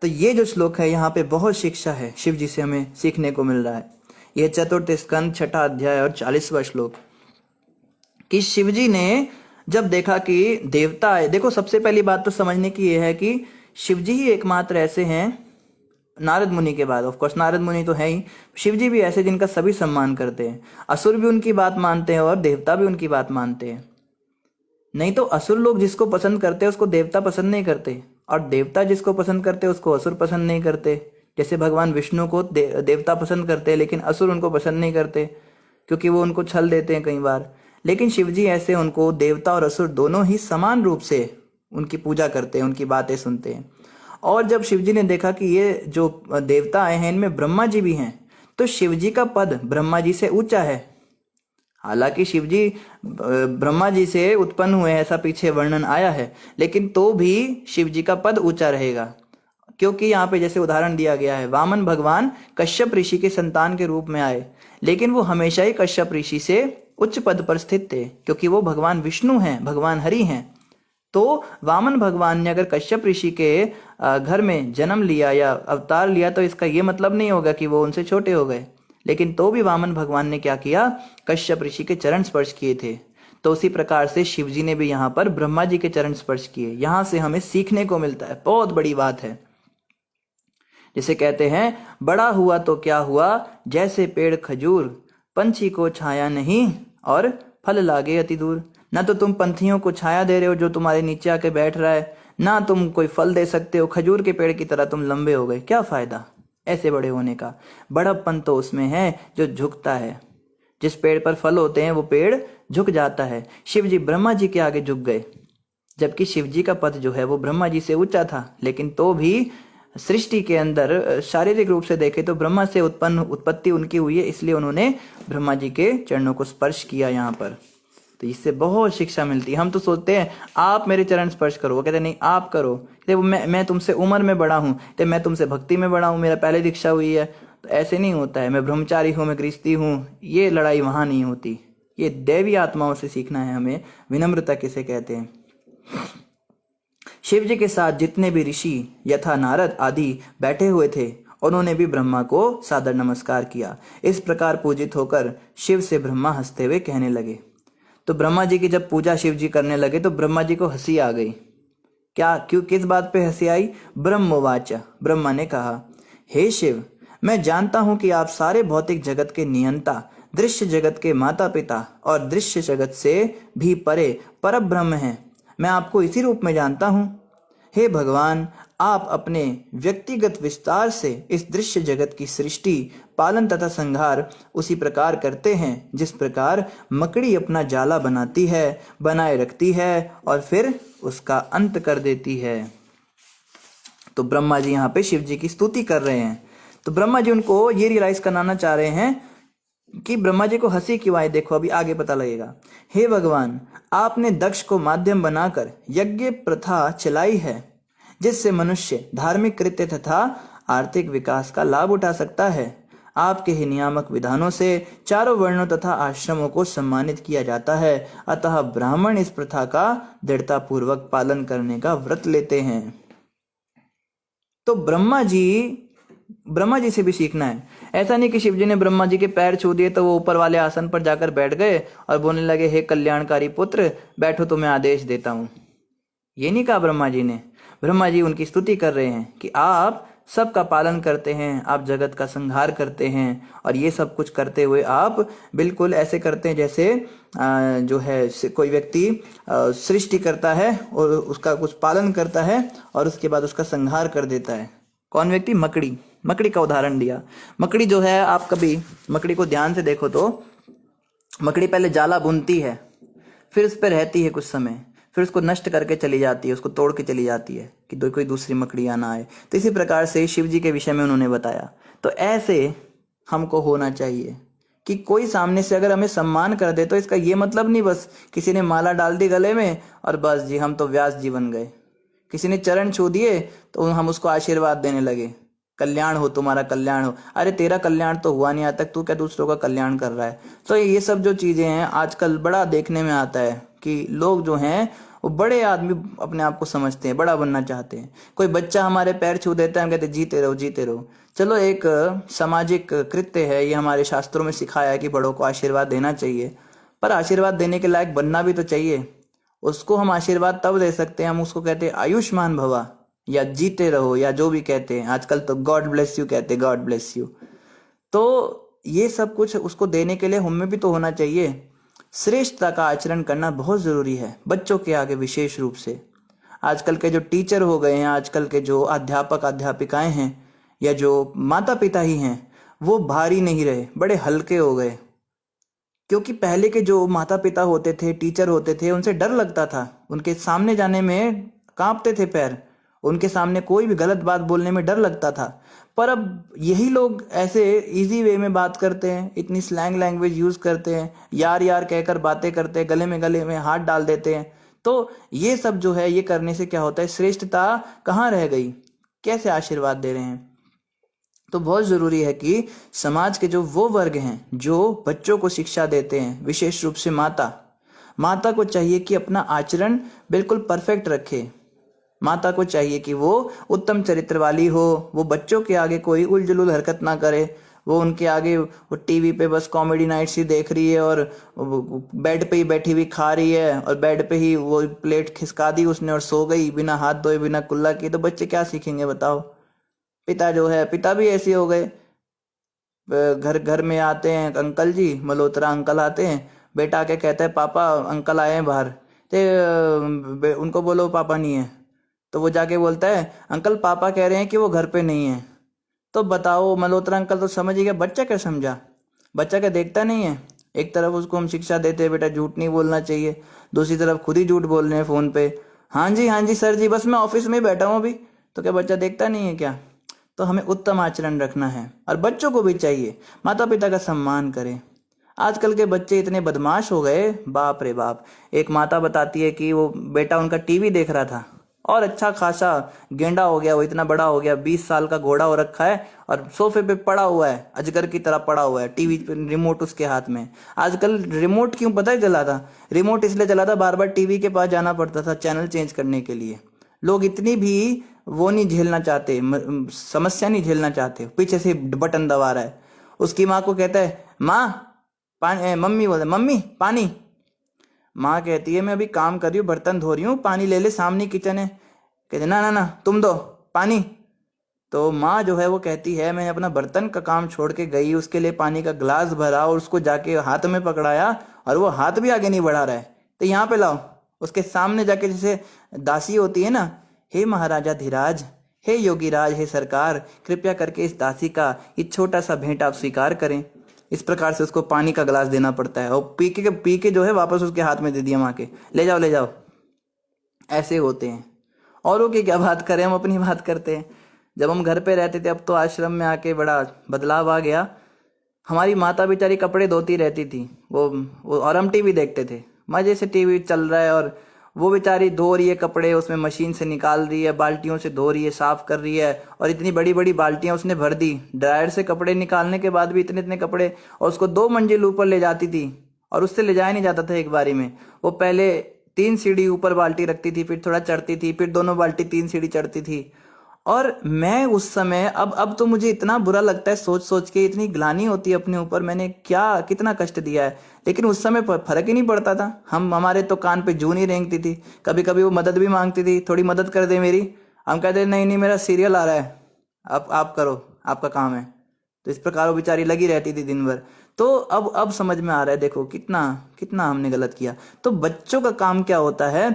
तो ये जो श्लोक है, यहाँ पे बहुत शिक्षा है शिव जी से हमें सीखने को मिल रहा है। यह चतुर्थ स्कंद 6वां अध्याय और 40वां श्लोक कि शिव जी ने जब देखा कि देवता है, देखो सबसे पहली बात तो समझने की यह है कि शिव जी ही एकमात्र ऐसे हैं नारद मुनि के बाद। ऑफ कोर्स नारद मुनि तो है ही, शिव जी भी ऐसे जिनका सभी सम्मान करते हैं। असुर भी उनकी बात मानते हैं और देवता भी उनकी बात मानते हैं। नहीं तो असुर लोग जिसको पसंद करते हैं उसको देवता पसंद नहीं करते, और देवता जिसको पसंद करते हैं उसको असुर पसंद नहीं करते। जैसे भगवान विष्णु को देवता पसंद करते हैं लेकिन असुर उनको पसंद नहीं करते, क्योंकि वो उनको छल देते हैं कई बार। लेकिन शिवजी ऐसे उनको देवता और असुर दोनों ही समान रूप से उनकी पूजा करते हैं, उनकी बातें सुनते हैं। और जब शिवजी ने देखा कि ये जो देवता आए हैं इनमें ब्रह्मा जी भी हैं, तो शिवजी का पद ब्रह्मा जी से ऊंचा है। हालांकि शिवजी ब्रह्मा जी से उत्पन्न हुए ऐसा पीछे वर्णन आया है, लेकिन तो भी शिवजी का पद ऊंचा रहेगा। क्योंकि यहाँ पे जैसे उदाहरण दिया गया है, वामन भगवान कश्यप ऋषि के संतान के रूप में आए, लेकिन वो हमेशा ही कश्यप ऋषि से उच्च पद पर स्थित थे, क्योंकि वो भगवान विष्णु हैं, भगवान हरि हैं। तो वामन भगवान ने अगर कश्यप ऋषि के घर में जन्म लिया या अवतार लिया, तो इसका ये मतलब नहीं होगा कि वो उनसे छोटे हो गए। लेकिन तो भी वामन भगवान ने क्या किया, कश्यप ऋषि के चरण स्पर्श किए थे। तो उसी प्रकार से शिवजी ने भी यहाँ पर ब्रह्मा जी के चरण स्पर्श किए। यहाँ से हमें सीखने को मिलता है, बहुत बड़ी बात है। जिसे कहते हैं, बड़ा हुआ तो क्या हुआ, जैसे पेड़ खजूर, पंछी को छाया नहीं और फल लागे अति दूर। ना तो तुम पंछियों को छाया दे रहे हो जो तुम्हारे नीचे आके बैठ रहा है, ना तुम कोई फल दे सकते हो। खजूर के पेड़ की तरह तुम लंबे हो गए, क्या फायदा ऐसे बड़े होने का। बड़प्पन तो उसमें है जो झुकता है। जिस पेड़ पर फल होते हैं वो पेड़ झुक जाता है। शिव जी ब्रह्मा जी के आगे झुक गए। जबकि शिव जी का पद जो है वो ब्रह्मा जी से ऊंचा था, लेकिन तो भी सृष्टि के अंदर शारीरिक रूप से देखे तो ब्रह्मा से उत्पत्ति उनकी हुई है, इसलिए उन्होंने ब्रह्मा जी के चरणों को स्पर्श किया यहाँ पर। तो इससे बहुत शिक्षा मिलती है। हम तो सोचते हैं आप मेरे चरण स्पर्श करो, वो कहते नहीं आप करो। कहते वो मैं तुमसे उम्र में बड़ा हूँ, कहते मैं तुमसे भक्ति में बड़ा हूँ, मेरा पहले दीक्षा हुई है। तो ऐसे नहीं होता है, मैं ब्रह्मचारी हूँ, मैं गृहस्थी हूँ, ये लड़ाई वहाँ नहीं होती। ये दैवी आत्माओं से सीखना है हमें, विनम्रता किसे कहते हैं। शिव जी के साथ जितने भी ऋषि यथा नारद आदि बैठे हुए थे, उन्होंने भी ब्रह्मा को सादर नमस्कार किया। इस प्रकार पूजित होकर शिव से ब्रह्मा हंसते हुए कहने लगे। तो ब्रह्मा जी की जब पूजा शिव जी करने लगे तो ब्रह्मा जी को हंसी आ गई। किस बात पे हंसी आई? ब्रह्मवाच, ब्रह्मा ने कहा, हे शिव, मैं जानता हूं कि आप सारे भौतिक जगत के नियंता, दृश्य जगत के माता पिता और दृश्य जगत से भी परे पर ब्रह्म हैं। मैं आपको इसी रूप में जानता हूं। हे भगवान, आप अपने व्यक्तिगत विस्तार से इस दृश्य जगत की सृष्टि, पालन तथा संहार उसी प्रकार करते हैं जिस प्रकार मकड़ी अपना जाला बनाती है, बनाए रखती है और फिर उसका अंत कर देती है। तो ब्रह्मा जी यहाँ पे शिव जी की स्तुति कर रहे हैं। तो ब्रह्मा जी उनको ये रियलाइज कराना चाह रहे हैं कि ब्रह्मा जी को हंसी क्यों आई। देखो अभी आगे पता लगेगा। हे भगवान, आपने दक्ष को माध्यम बनाकर यज्ञ प्रथा चलाई है, जिससे मनुष्य धार्मिक कृत्य तथा आर्थिक विकास का लाभ उठा सकता है। आपके ही नियामक विधानों से चारों वर्णों तथा आश्रमों को सम्मानित किया जाता है, अतः ब्राह्मण इस प्रथा का दृढ़ता पूर्वक पालन करने का व्रत लेते हैं। तो ब्रह्मा जी से भी सीखना है। ऐसा नहीं कि शिव जी ने ब्रह्मा जी के पैर छू दिए तो वो ऊपर वाले आसन पर जाकर बैठ गए और बोलने लगे, हे कल्याणकारी पुत्र, बैठो तो मैं आदेश देता हूं। ये नहीं कहा ब्रह्मा जी ने। ब्रह्मा जी उनकी स्तुति कर रहे हैं कि आप सबका पालन करते हैं, आप जगत का संहार करते हैं, और ये सब कुछ करते हुए आप बिल्कुल ऐसे करते हैं जैसे जो है कोई व्यक्ति सृष्टि करता है और उसका कुछ पालन करता है और उसके बाद उसका संहार कर देता है। कौन व्यक्ति? मकड़ी का उदाहरण दिया। मकड़ी जो है, आप कभी मकड़ी को ध्यान से देखो तो मकड़ी पहले जाला बुनती है, फिर उस पर रहती है कुछ समय, फिर उसको नष्ट करके चली जाती है, उसको तोड़ के चली जाती है कि कोई दूसरी मकड़ियाँ ना आए। तो इसी प्रकार से शिव जी के विषय में उन्होंने बताया। तो ऐसे हमको होना चाहिए कि कोई सामने से अगर हमें सम्मान कर दे तो इसका ये मतलब नहीं बस किसी ने माला डाल दी गले में और बस जी हम तो व्यास जी बन गए। किसी ने चरण छू दिए तो हम उसको आशीर्वाद देने लगे, कल्याण हो, तुम्हारा कल्याण हो। अरे तेरा कल्याण तो हुआ नहीं आज तक, तू क्या दूसरों का कल्याण कर रहा है। तो ये सब जो चीजें हैं आजकल बड़ा देखने में आता है कि लोग जो हैं वो बड़े आदमी अपने आप को समझते हैं, बड़ा बनना चाहते हैं। कोई बच्चा हमारे पैर छू देता है, हम कहते जीते रहो जीते रहो। चलो एक सामाजिक कृत्य है, ये हमारे शास्त्रों में सिखाया है कि बड़ों को आशीर्वाद देना चाहिए, पर आशीर्वाद देने के लायक बनना भी तो चाहिए। उसको हम आशीर्वाद तब दे सकते हैं, हम उसको कहते हैं आयुष्मान भवा या जीते रहो या जो भी कहते हैं। आजकल तो गॉड ब्लेस यू कहते हैं, गॉड ब्लेस यू। तो ये सब कुछ उसको देने के लिए हम में भी तो होना चाहिए। श्रेष्ठता का आचरण करना बहुत जरूरी है, बच्चों के आगे विशेष रूप से। आजकल के जो टीचर हो गए हैं, आजकल के जो अध्यापक अध्यापिकाएं हैं या जो माता पिता ही हैं, वो भारी नहीं रहे, बड़े हल्के हो गए। क्योंकि पहले के जो माता पिता होते थे, टीचर होते थे, उनसे डर लगता था, उनके सामने जाने में कांपते थे पैर, उनके सामने कोई भी गलत बात बोलने में डर लगता था। पर अब यही लोग ऐसे इजी वे में बात करते हैं, इतनी स्लैंग लैंग्वेज यूज करते हैं, यार यार कहकर बातें करते हैं, गले में हाथ डाल देते हैं। तो ये सब जो है, ये करने से क्या होता है, श्रेष्ठता कहाँ रह गई, कैसे आशीर्वाद दे रहे हैं। तो बहुत जरूरी है कि समाज के जो वो वर्ग हैं जो बच्चों को शिक्षा देते हैं, विशेष रूप से माता को चाहिए कि अपना आचरण बिल्कुल परफेक्ट रखे। माता को चाहिए कि वो उत्तम चरित्र वाली हो, वो बच्चों के आगे कोई उलझुल हरकत ना करे, वो उनके आगे वो टीवी पे बस कॉमेडी नाइट्स ही देख रही है और बेड पे ही बैठी हुई खा रही है और बेड पे ही वो प्लेट खिसका दी उसने और सो गई बिना हाथ धोए बिना कुल्ला किए। तो बच्चे क्या सीखेंगे बताओ। पिता भी ऐसे हो गए, घर में आते हैं अंकल जी, मल्होत्रा अंकल आते हैं, बेटा आके कहता है पापा अंकल आए हैं बाहर, तो उनको बोलो पापा नहीं है, तो वो जाके बोलता है अंकल पापा कह रहे हैं कि वो घर पे नहीं है। तो बताओ, मल्होत्रा अंकल तो समझ ही गया, बच्चा क्या समझा, बच्चा क्या देखता नहीं है। एक तरफ उसको हम शिक्षा देते हैं बेटा झूठ नहीं बोलना चाहिए, दूसरी तरफ खुद ही झूठ बोल रहे हैं फोन पे, हाँ जी सर जी, बस मैं ऑफिस में ही बैठा हूँ अभी। तो क्या बच्चा देखता नहीं है क्या? तो हमें उत्तम आचरण रखना है और बच्चों को भी चाहिए माता पिता का सम्मान करें। आजकल के बच्चे इतने बदमाश हो गए, बाप रे बाप। एक माता बताती है कि वो बेटा उनका टीवी देख रहा था और अच्छा खासा गेंडा हो गया, वो इतना बड़ा हो गया, 20 साल का घोड़ा हो रखा है और सोफे पे पड़ा हुआ है, अजगर की तरह पड़ा हुआ है, टीवी पे रिमोट उसके हाथ में। आजकल रिमोट क्यों पता है चला था? रिमोट इसलिए चला था, बार बार टीवी के पास जाना पड़ता था चैनल चेंज करने के लिए। लोग इतनी भी वो नहीं झेलना चाहते, समस्या नहीं झेलना चाहते, पीछे से बटन दबा रहा है। उसकी माँ को कहता है, माँ पानी, मम्मी बोलते मम्मी पानी। माँ कहती है मैं अभी काम कर रही हूँ, बर्तन धो रही हूँ, पानी ले ले, सामने किचन है। कहते ना ना ना तुम दो पानी। तो माँ जो है वो कहती है मैंने अपना बर्तन का काम छोड़ के गई, उसके लिए पानी का गिलास भरा और उसको जाके हाथ में पकड़ाया और वो हाथ भी आगे नहीं बढ़ा रहा है। तो यहाँ पे लाओ, उसके सामने जाके जैसे दासी होती है ना, हे महाराजा धीराज, हे योगीराज, हे सरकार, कृपया करके इस दासी का ये छोटा सा भेंट आप स्वीकार करें। इस प्रकार से उसको पानी का गिलास देना पड़ता है और पी के जो है वापस उसके हाथ में दे दिया माँ के, ले जाओ ले जाओ। ऐसे होते हैं। औरों की क्या बात करें, हम अपनी बात करते हैं। जब हम घर पे रहते थे, अब तो आश्रम में आके बड़ा बदलाव आ गया। हमारी माता बेचारी कपड़े धोती रहती थी, वो और हम टीवी देखते थे, मजे से टीवी चल रहा है और वो बेचारी धो रही है कपड़े, उसमें मशीन से निकाल रही है, बाल्टियों से धो रही है, साफ कर रही है। और इतनी बड़ी बड़ी बाल्टियां उसने भर दी, ड्रायर से कपड़े निकालने के बाद भी इतने इतने कपड़े, और उसको 2 मंजिल ऊपर ले जाती थी और उससे ले जाया नहीं जाता था एक बारी में। वो पहले 3 सीढ़ी ऊपर बाल्टी रखती थी, फिर थोड़ा चढ़ती थी, फिर दोनों बाल्टी 3 सीढ़ी चढ़ती थी। और मैं उस समय, अब तो मुझे इतना बुरा लगता है सोच सोच के, इतनी ग्लानि होती है अपने ऊपर, मैंने क्या कितना कष्ट दिया है। लेकिन उस समय फर्क ही नहीं पड़ता था। हमारे तो कान पे जून ही रेंगती थी। कभी कभी वो मदद भी मांगती थी, थोड़ी मदद कर दे मेरी। हम कहते नहीं नहीं मेरा सीरियल आ रहा है, आप करो, आपका काम है। तो इस प्रकार वो बेचारी लगी रहती थी दिन भर। तो अब समझ में आ रहा है, देखो कितना कितना हमने गलत किया। तो बच्चों का काम क्या होता है?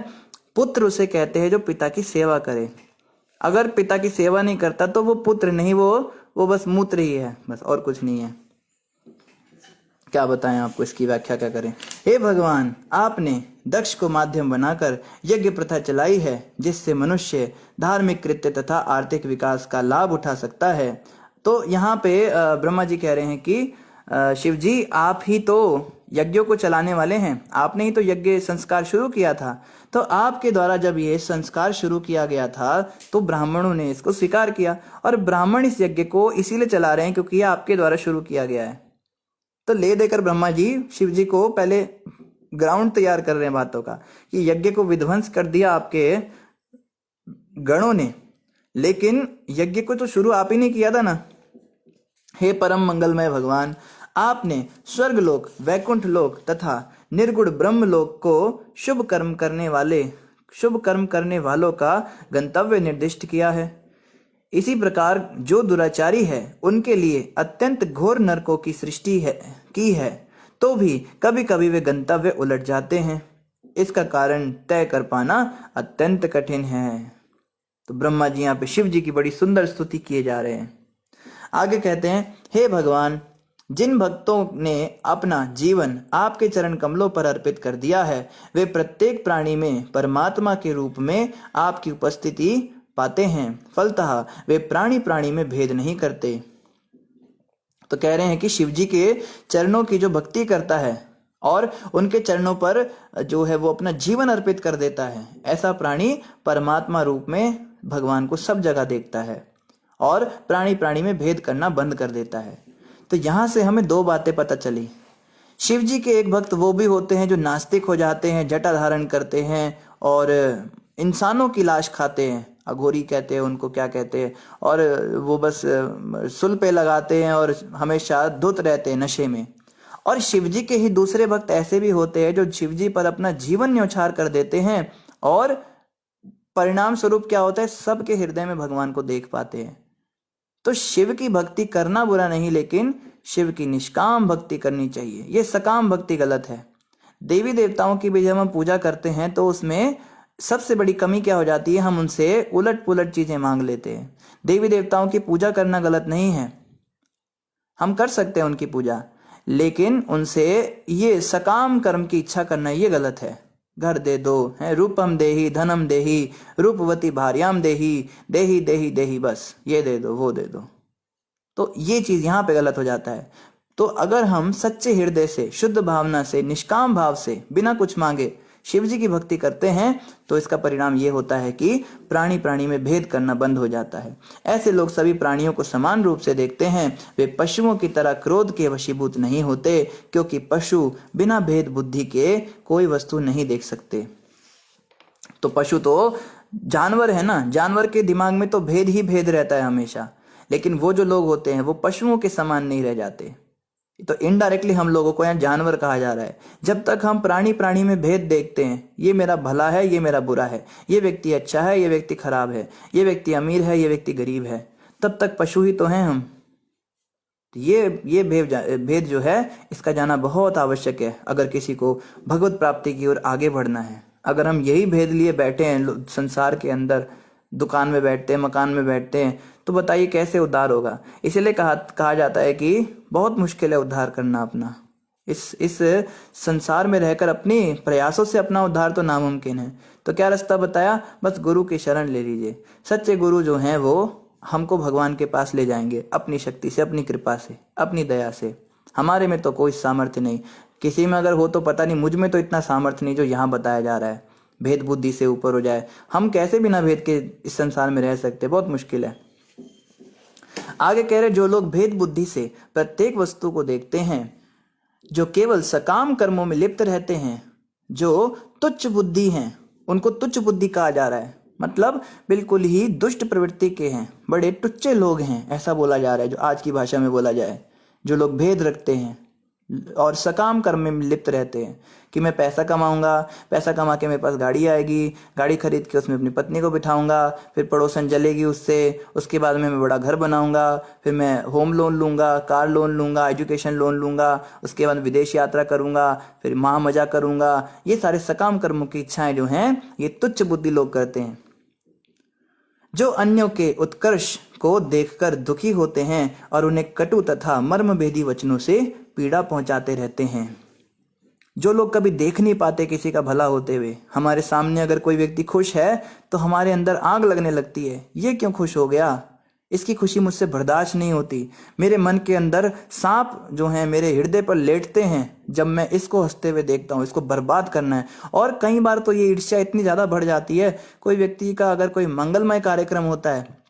पुत्र उसे कहते हैं जो पिता की सेवा करे। अगर पिता की सेवा नहीं करता तो वो पुत्र नहीं, वो बस मूत्र ही है, बस और कुछ नहीं है। क्या बताएं आपको, इसकी व्याख्या क्या करें। हे भगवान, आपने दक्ष को माध्यम बनाकर यज्ञ प्रथा चलाई है, जिससे मनुष्य धार्मिक कृत्य तथा आर्थिक विकास का लाभ उठा सकता है। तो यहाँ पे ब्रह्मा जी कह रहे हैं कि शिव जी आप ही तो यज्ञों को चलाने वाले हैं, आपने ही तो यज्ञ संस्कार शुरू किया था। तो आपके द्वारा जब ये संस्कार शुरू किया गया था तो ब्राह्मणों ने इसको स्वीकार किया, और ब्राह्मण इस यज्ञ को इसीलिए चला रहे हैं क्योंकि ये आपके द्वारा शुरू किया गया है। तो ले देकर ब्रह्मा जी शिव जी को पहले ग्राउंड तैयार कर रहे हैं बातों का, कि यज्ञ को विध्वंस कर दिया आपके गणों ने, लेकिन यज्ञ को तो शुरू आप ही ने किया था ना। हे परम मंगलमय भगवान, आपने स्वर्ग लोक, वैकुंठ लोक तथा निर्गुण ब्रह्म लोक को शुभ कर्म करने वालों का गंतव्य निर्दिष्ट किया है। इसी प्रकार जो दुराचारी है उनके लिए अत्यंत घोर नरकों की सृष्टि की है, तो भी कभी कभी वे गंतव्य उलट जाते हैं। इसका कारण तय कर पाना अत्यंत कठिन है। तो ब्रह्मा जी यहाँ पे शिव जी की बड़ी सुंदर स्तुति किए जा रहे हैं। आगे कहते हैं, हे भगवान, जिन भक्तों ने अपना जीवन आपके चरण कमलों पर अर्पित कर दिया है, वे प्रत्येक प्राणी में परमात्मा के रूप में आपकी उपस्थिति पाते हैं। फलतः वे प्राणी प्राणी में भेद नहीं करते। तो कह रहे हैं कि शिव जी के चरणों की जो भक्ति करता है और उनके चरणों पर जो है वो अपना जीवन अर्पित कर देता है, ऐसा प्राणी परमात्मा रूप में भगवान को सब जगह देखता है और प्राणी प्राणी में भेद करना बंद कर देता है। तो यहां से हमें 2 बातें पता चली। शिव जी के एक भक्त वो भी होते हैं जो नास्तिक हो जाते हैं, जटा धारण करते हैं और इंसानों की लाश खाते हैं, अघोरी कहते हैं उनको, क्या कहते हैं, और वो बस सुल पे लगाते हैं और हमेशा धुत रहते हैं नशे में। और शिव जी के ही दूसरे भक्त ऐसे भी होते हैं जो शिव जी पर अपना जीवन न्यौछावर कर देते हैं और परिणाम स्वरूप क्या होता है, सबके हृदय में भगवान को देख पाते हैं। तो शिव की भक्ति करना बुरा नहीं, लेकिन शिव की निष्काम भक्ति करनी चाहिए। ये सकाम भक्ति गलत है। देवी देवताओं की भी जब हम पूजा करते हैं तो उसमें सबसे बड़ी कमी क्या हो जाती है, हम उनसे उलट पुलट चीजें मांग लेते हैं। देवी देवताओं की पूजा करना गलत नहीं है, हम कर सकते हैं उनकी पूजा, लेकिन उनसे ये सकाम कर्म की इच्छा करना ये गलत है। घर दे दो, है रूपम देही धनम देही रूपवती भार्याम देही देही देही देही, बस ये दे दो वो दे दो। तो ये चीज यहाँ पे गलत हो जाता है। तो अगर हम सच्चे हृदय से, शुद्ध भावना से, निष्काम भाव से, बिना कुछ मांगे शिव जी की भक्ति करते हैं तो इसका परिणाम ये होता है कि प्राणी प्राणी में भेद करना बंद हो जाता है। ऐसे लोग सभी प्राणियों को समान रूप से देखते हैं। वे पशुओं की तरह क्रोध के वशीभूत नहीं होते, क्योंकि पशु बिना भेद बुद्धि के कोई वस्तु नहीं देख सकते। तो पशु तो जानवर है ना, जानवर के दिमाग में तो भेद ही भेद रहता है हमेशा। लेकिन वो जो लोग होते हैं वो पशुओं के समान नहीं रह जाते। तो इनडायरेक्टली हम लोगों को यहाँ जानवर कहा जा रहा है। जब तक हम प्राणी प्राणी में भेद देखते हैं, ये मेरा भला है ये मेरा बुरा है, ये व्यक्ति अच्छा है ये व्यक्ति खराब है, ये व्यक्ति अमीर है ये व्यक्ति गरीब है, तब तक पशु ही तो हैं हम। ये भेद जो है इसका जाना बहुत आवश्यक है अगर किसी को भगवत प्राप्ति की ओर आगे बढ़ना है। अगर हम यही भेद लिए बैठे हैं संसार के अंदर, दुकान में बैठते हैं, मकान में बैठते हैं, तो बताइए कैसे उद्धार होगा। इसलिए कहा जाता है कि बहुत मुश्किल है उद्धार करना अपना। इस संसार में रहकर अपनी प्रयासों से अपना उद्धार तो नामुमकिन है। तो क्या रास्ता बताया? बस गुरु की शरण ले लीजिए। सच्चे गुरु जो हैं वो हमको भगवान के पास ले जाएंगे अपनी शक्ति से, अपनी कृपा से, अपनी दया से। हमारे में तो कोई सामर्थ्य नहीं, किसी में अगर हो तो पता नहीं, मुझ में तो इतना सामर्थ्य नहीं जो यहाँ बताया जा रहा है, भेद बुद्धि से ऊपर हो जाए। हम कैसे बिना भेद के इस संसार में रह सकते? बहुत मुश्किल है। आगे कह रहे, जो लोग भेद बुद्धि से प्रत्येक वस्तु को देखते हैं, जो केवल सकाम कर्मों में लिप्त रहते हैं, जो तुच्छ बुद्धि हैं, उनको तुच्छ बुद्धि कहा जा रहा है। मतलब बिल्कुल ही दुष्ट प्रवृत्ति के हैं, बड़े टुच्चे लोग हैं, ऐसा बोला जा रहा है जो आज की भाषा में बोला जाए। जो लोग भेद रखते हैं और सकाम कर्म में लिप्त रहते हैं कि मैं पैसा कमाऊंगा, पैसा कमा के मेरे पास गाड़ी आएगी, गाड़ी खरीद के उसमें अपनी पत्नी को बिठाऊंगा, फिर पड़ोसन जलेगी उससे, उसके बाद में मैं बड़ा घर बनाऊंगा, फिर मैं होम लोन लूंगा, कार लोन लूंगा, एजुकेशन लोन लूंगा, उसके बाद विदेश यात्रा करूंगा, फिर महा मजा करूंगा। ये सारे सकाम कर्मों की इच्छाएं जो हैं ये तुच्छ बुद्धि लोग करते हैं। जो अन्यों के उत्कर्ष को देखकर दुखी होते हैं और उन्हें कटु तथा मर्मभेदी वचनों से पीड़ा पहुंचाते रहते हैं। जो लोग कभी देख नहीं पाते किसी का भला होते हुए, हमारे सामने अगर कोई व्यक्ति खुश है तो हमारे अंदर आग लगने लगती है, ये क्यों खुश हो गया, इसकी खुशी मुझसे बर्दाश्त नहीं होती। मेरे मन के अंदर सांप जो हैं मेरे हृदय पर लेटते हैं जब मैं इसको हंसते हुए देखता हूँ, इसको बर्बाद करना है। और कई बार तो ये ईर्ष्या इतनी ज्यादा बढ़ जाती है, कोई व्यक्ति का अगर कोई मंगलमय कार्यक्रम होता है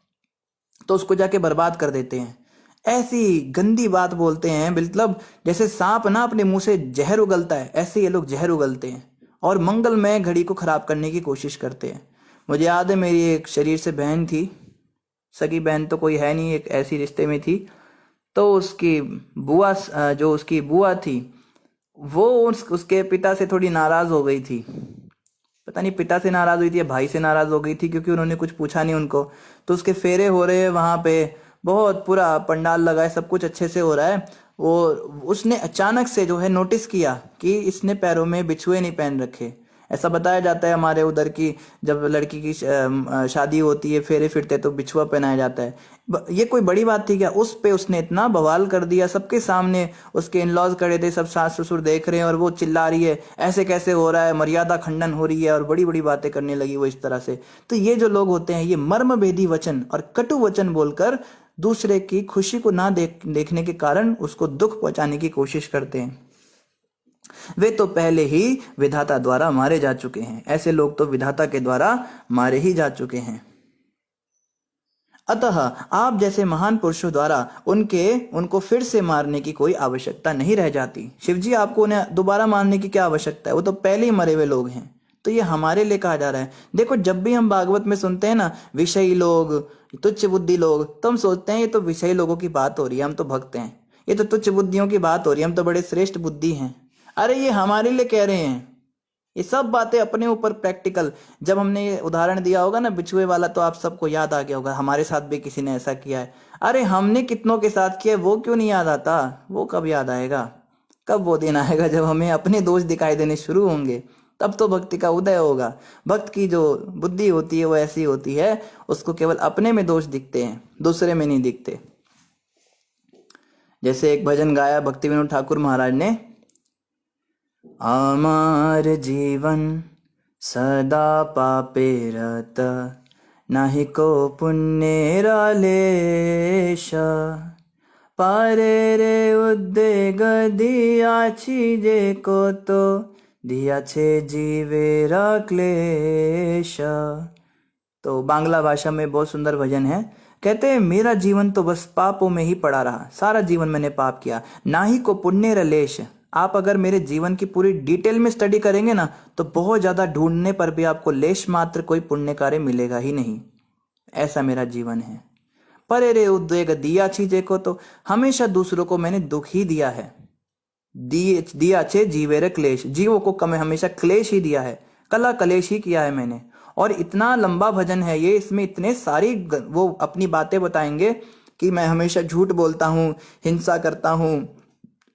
तो उसको जाके बर्बाद कर देते हैं। ऐसी गंदी बात बोलते हैं, मतलब जैसे सांप ना अपने मुंह से जहर उगलता है, ऐसे ये लोग जहर उगलते हैं और मंगलमय घड़ी को खराब करने की कोशिश करते हैं। मुझे याद है मेरी एक शरीर से बहन थी, सगी बहन तो कोई है नहीं, एक ऐसी रिश्ते में थी। तो उसकी बुआ, जो उसकी बुआ थी, वो उसके पिता से थोड़ी नाराज हो गई थी। पता नहीं पिता से नाराज हुई थी या भाई से नाराज हो गई थी, क्योंकि उन्होंने कुछ पूछा नहीं उनको। तो उसके फेरे हो रहे हैं वहां पे, बहुत पूरा पंडाल लगा है, सब कुछ अच्छे से हो रहा है। वो उसने अचानक से जो है नोटिस किया कि इसने पैरों में बिछुए नहीं पहन रखे। ऐसा बताया जाता है हमारे उधर की, जब लड़की की शादी होती है, फेरे फिरते तो बिछुआ पहनाया जाता है। ये कोई बड़ी बात थी क्या? उस पे उसने इतना बवाल कर दिया सबके सामने। उसके इन-लॉज खड़े थे, सब सास ससुर देख रहे हैं और वो चिल्ला रही है ऐसे कैसे हो रहा है, मर्यादा खंडन हो रही है, और बड़ी बड़ी बातें करने लगी वो इस तरह से। तो ये जो लोग होते हैं ये मर्मभेदी वचन और कटु वचन बोलकर दूसरे की खुशी को ना देखने के कारण उसको दुख पहुंचाने की कोशिश करते हैं। वे तो पहले ही विधाता द्वारा मारे जा चुके हैं। ऐसे लोग तो विधाता के द्वारा मारे ही जा चुके हैं। अतः आप जैसे महान पुरुषों द्वारा उनको फिर से मारने की कोई आवश्यकता नहीं रह जाती। शिवजी आपको उन्हें दोबारा मारने की क्या आवश्यकता है, वो तो पहले ही मरे हुए लोग हैं। तो ये हमारे लिए कहा जा रहा है। देखो जब भी हम भागवत में सुनते हैं ना विषयी लोग, तुच्छ बुद्धि लोग, तो हम सोचते हैं ये तो विषयी लोगों की बात हो रही है, हम तो भक्त हैं। ये तो तुच्छ बुद्धियों की बात हो रही है, हम तो बड़े श्रेष्ठ बुद्धि हैं। अरे ये हमारे लिए कह रहे हैं। ये सब बातें अपने ऊपर प्रैक्टिकल। जब हमने ये उदाहरण दिया होगा ना बिछुए वाला, तो आप सबको याद आ गया होगा हमारे साथ भी किसी ने ऐसा किया है। अरे हमने कितनों के साथ किया, वो क्यों नहीं याद आता? वो कब याद आएगा? कब वो दिन आएगा जब हमें अपने दोष दिखाई देने शुरू होंगे, तब तो भक्ति का उदय होगा। भक्त की जो बुद्धि होती है वो ऐसी होती है, उसको केवल अपने में दोष दिखते हैं, दूसरे में नहीं दिखते। जैसे एक भजन गाया भक्ति विनोद ठाकुर महाराज ने, আমার জীবন सदा पापे रत नाही को पुण्येरा लेश पारे रे उद्वेग दियाछि जे को तो दिया छे जीवेरा क्लेश। तो बांग्ला भाषा में बहुत सुंदर भजन है। कहते हैं मेरा जीवन तो बस पापों में ही पड़ा रहा, सारा जीवन मैंने पाप किया, ना ही को पुण्य रलेश। आप अगर मेरे जीवन की पूरी डिटेल में स्टडी करेंगे ना तो बहुत ज्यादा ढूंढने पर भी आपको लेश मात्र कोई पुण्य कार्य मिलेगा ही नहीं। ऐसा मेरा जीवन है। परे रे उद्वेग दिया छीजे को तो हमेशा दूसरों को मैंने दुख ही दिया है। दिया छे जीवेरे क्लेश, जीवों को कम हमेशा क्लेश ही दिया है, कला कलेश ही किया है मैंने। और इतना लंबा भजन है ये, इसमें इतने सारी वो अपनी बातें बताएंगे कि मैं हमेशा झूठ बोलता हूँ, हिंसा करता हूँ,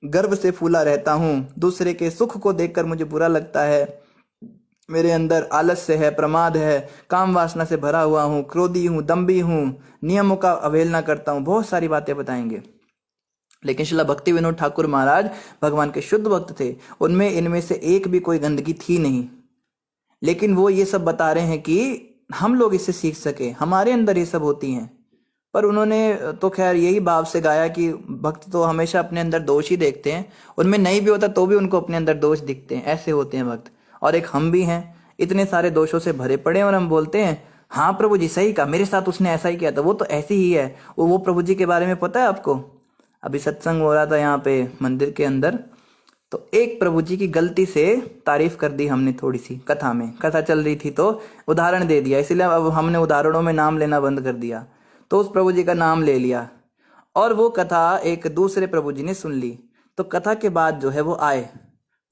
गर्व से फूला रहता हूँ, दूसरे के सुख को देखकर मुझे बुरा लगता है, मेरे अंदर आलस्य है, प्रमाद है, काम वासना से भरा हुआ हूँ, क्रोधी हूँ, दम्भी हूँ, नियमों का अवहेलना करता हूँ, बहुत सारी बातें बताएंगे। लेकिन श्रील भक्ति विनोद ठाकुर महाराज भगवान के शुद्ध भक्त थे, उनमें इनमें से एक भी कोई गंदगी थी नहीं। लेकिन वो ये सब बता रहे हैं कि हम लोग इससे सीख सके, हमारे अंदर ये सब होती हैं। पर उन्होंने तो खैर यही भाव से गाया कि भक्त तो हमेशा अपने अंदर दोष ही देखते हैं, उनमें नहीं भी होता तो भी उनको अपने अंदर दोष दिखते हैं, ऐसे होते हैं भक्त। और एक हम भी हैं, इतने सारे दोषों से भरे पड़े हैं और हम बोलते हैं हाँ प्रभु जी सही कहा, मेरे साथ उसने ऐसा ही किया था, वो तो ऐसी ही है। वो प्रभु जी के बारे में पता है आपको? अभी सत्संग हो रहा था यहाँ पे मंदिर के अंदर, तो एक प्रभु जी की गलती से तारीफ कर दी हमने, थोड़ी सी कथा में, कथा चल रही थी तो उदाहरण दे दिया, इसलिए अब हमने उदाहरणों में नाम लेना बंद कर दिया। तो उस प्रभु जी का नाम ले लिया और वो कथा एक दूसरे प्रभु जी ने सुन ली। तो कथा के बाद जो है वो आए,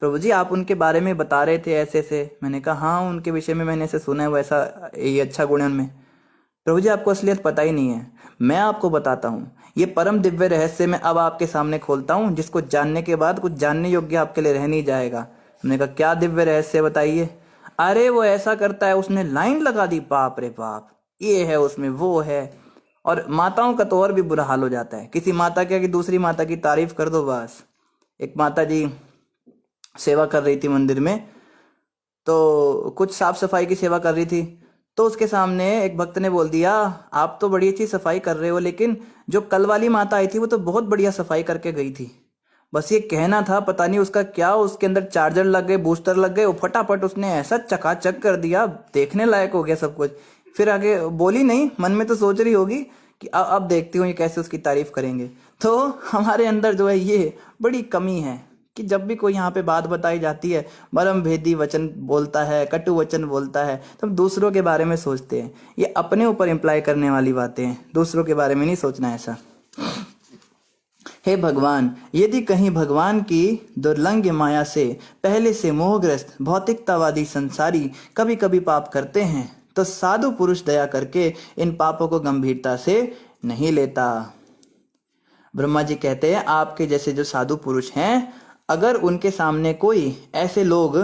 प्रभु जी आप उनके बारे में बता रहे थे ऐसे ऐसे। मैंने कहा हाँ उनके विषय में मैंने ऐसे सुना है, वो ऐसा ये अच्छा गुण है उनमें। प्रभु जी आपको असलियत पता ही नहीं है, मैं आपको बताता हूँ, ये परम दिव्य रहस्य मैं अब आपके सामने खोलता हूँ, जिसको जानने के बाद कुछ जानने योग्य आपके लिए रह नहीं जाएगा। हमने कहा क्या दिव्य रहस्य बताइए? अरे वो ऐसा करता है, उसने लाइन लगा दी, बाप रे बाप, ये है उसमें, वो है। और माताओं का तो और भी बुरा हाल हो जाता है, किसी माता क्या कि दूसरी माता की तारीफ कर दो बस। एक माता जी सेवा कर रही थी मंदिर में, तो कुछ साफ सफाई की सेवा कर रही थी, तो उसके सामने एक भक्त ने बोल दिया आप तो बड़ी अच्छी सफाई कर रहे हो, लेकिन जो कल वाली माता आई थी वो तो बहुत बढ़िया सफाई करके गई थी। बस ये कहना था, पता नहीं उसका क्या, उसके अंदर चार्जर लग गए, बूस्टर लग गए, वो फटाफट उसने ऐसा चकाचक कर दिया, देखने लायक हो गया सब कुछ। फिर आगे बोली नहीं, मन में तो सोच रही होगी कि अब देखती हूँ ये कैसे उसकी तारीफ करेंगे। तो हमारे अंदर जो है ये बड़ी कमी है कि जब भी कोई यहाँ पे बात बताई जाती है, मरम भेदी वचन बोलता है, कटु वचन बोलता है, तो हम दूसरों के बारे में सोचते हैं। ये अपने ऊपर इम्प्लाई करने वाली बातें हैं, दूसरों के बारे में नहीं सोचना ऐसा। हे भगवान, यदि कहीं भगवान की दुर्लंघ्य माया से पहले से मोहग्रस्त भौतिकतावादी संसारी कभी कभी पाप करते हैं, तो साधु पुरुष दया करके इन पापों को गंभीरता से नहीं लेता। ब्रह्मा जी कहते हैं आपके जैसे जो साधु पुरुष हैं, अगर उनके सामने कोई ऐसे लोग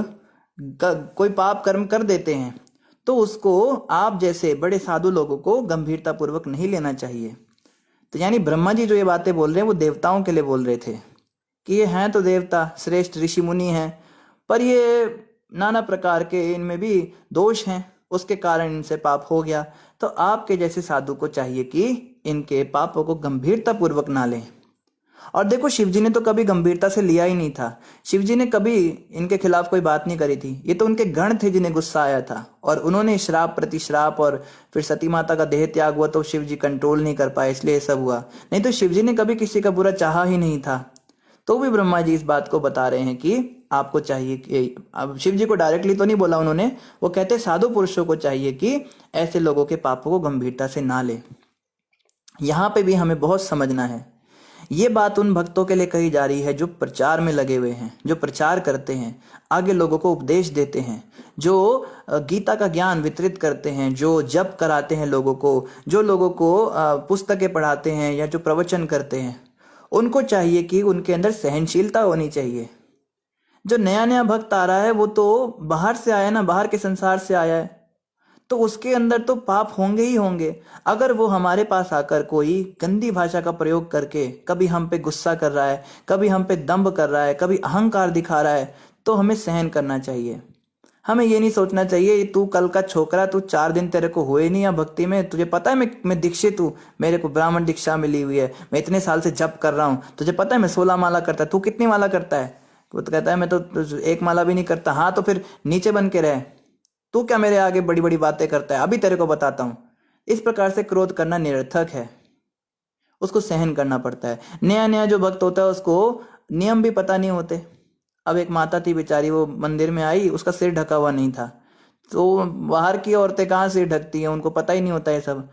कोई पाप कर्म कर देते हैं तो उसको आप जैसे बड़े साधु लोगों को गंभीरता पूर्वक नहीं लेना चाहिए। तो यानी ब्रह्मा जी जो ये बातें बोल रहे हैं वो देवताओं के लिए बोल रहे थे कि ये हैं तो देवता, श्रेष्ठ ऋषि मुनि हैं, पर ये नाना प्रकार के इनमें भी दोष हैं, उसके कारण इनसे पाप हो गया। तो आपके जैसे साधु को चाहिए कि इनके पापों को गंभीरता पूर्वक ना लें। और देखो शिव जी ने तो कभी गंभीरता से लिया ही नहीं था, शिव जी ने कभी इनके खिलाफ कोई बात नहीं करी थी। ये तो उनके गण थे जिन्हें गुस्सा आया था, और उन्होंने श्राप प्रति श्राप, और फिर सती माता का देह त्याग हुआ तो शिव जी कंट्रोल नहीं कर पाए, इसलिए सब हुआ। नहीं तो शिव जी ने कभी किसी का बुरा चाहा ही नहीं था। तो भी ब्रह्मा जी इस बात को बता रहे हैं कि आपको चाहिए कि, अब शिव जी को डायरेक्टली तो नहीं बोला उन्होंने, वो कहते साधु पुरुषों को चाहिए कि ऐसे लोगों के पापों को गंभीरता से ना ले। यहाँ पे भी हमें बहुत समझना है, ये बात उन भक्तों के लिए कही जा रही है जो प्रचार में लगे हुए हैं, जो प्रचार करते हैं, आगे लोगों को उपदेश देते हैं, जो गीता का ज्ञान वितरित करते हैं, जो जप कराते हैं लोगों को, जो लोगों को पुस्तकें पढ़ाते हैं या जो प्रवचन करते हैं। उनको चाहिए कि उनके अंदर सहनशीलता होनी चाहिए। जो नया नया भक्त आ रहा है वो तो बाहर से आया ना, बाहर के संसार से आया है, तो उसके अंदर तो पाप होंगे ही होंगे। अगर वो हमारे पास आकर कोई गंदी भाषा का प्रयोग करके कभी हम पे गुस्सा कर रहा है, कभी हम पे दंभ कर रहा है, कभी अहंकार दिखा रहा है, तो हमें सहन करना चाहिए। हमें ये नहीं सोचना चाहिए तू कल का छोकरा, तू 4 दिन तेरे को हुए नहीं या भक्ति में, तुझे पता है मैं दीक्षित हूँ, मेरे को ब्राह्मण दीक्षा मिली हुई है, मैं इतने साल से जप कर रहा हूँ, तुझे पता है मैं 16 माला करता है, तू कितनी माला करता है? वो तो कहता है मैं तो 1 माला भी नहीं करता। हाँ तो फिर नीचे बन के रहे, तू क्या मेरे आगे बड़ी बड़ी बातें करता है, अभी तेरे को बताता हूँ। इस प्रकार से क्रोध करना निरर्थक है, उसको सहन करना पड़ता है। नया नया जो भक्त होता है उसको नियम भी पता नहीं होते। अब एक माता थी बेचारी, वो मंदिर में आई, उसका सिर ढका हुआ नहीं था। तो बाहर की औरतें कहाँ सिर ढकती हैं, उनको पता ही नहीं होता है सब।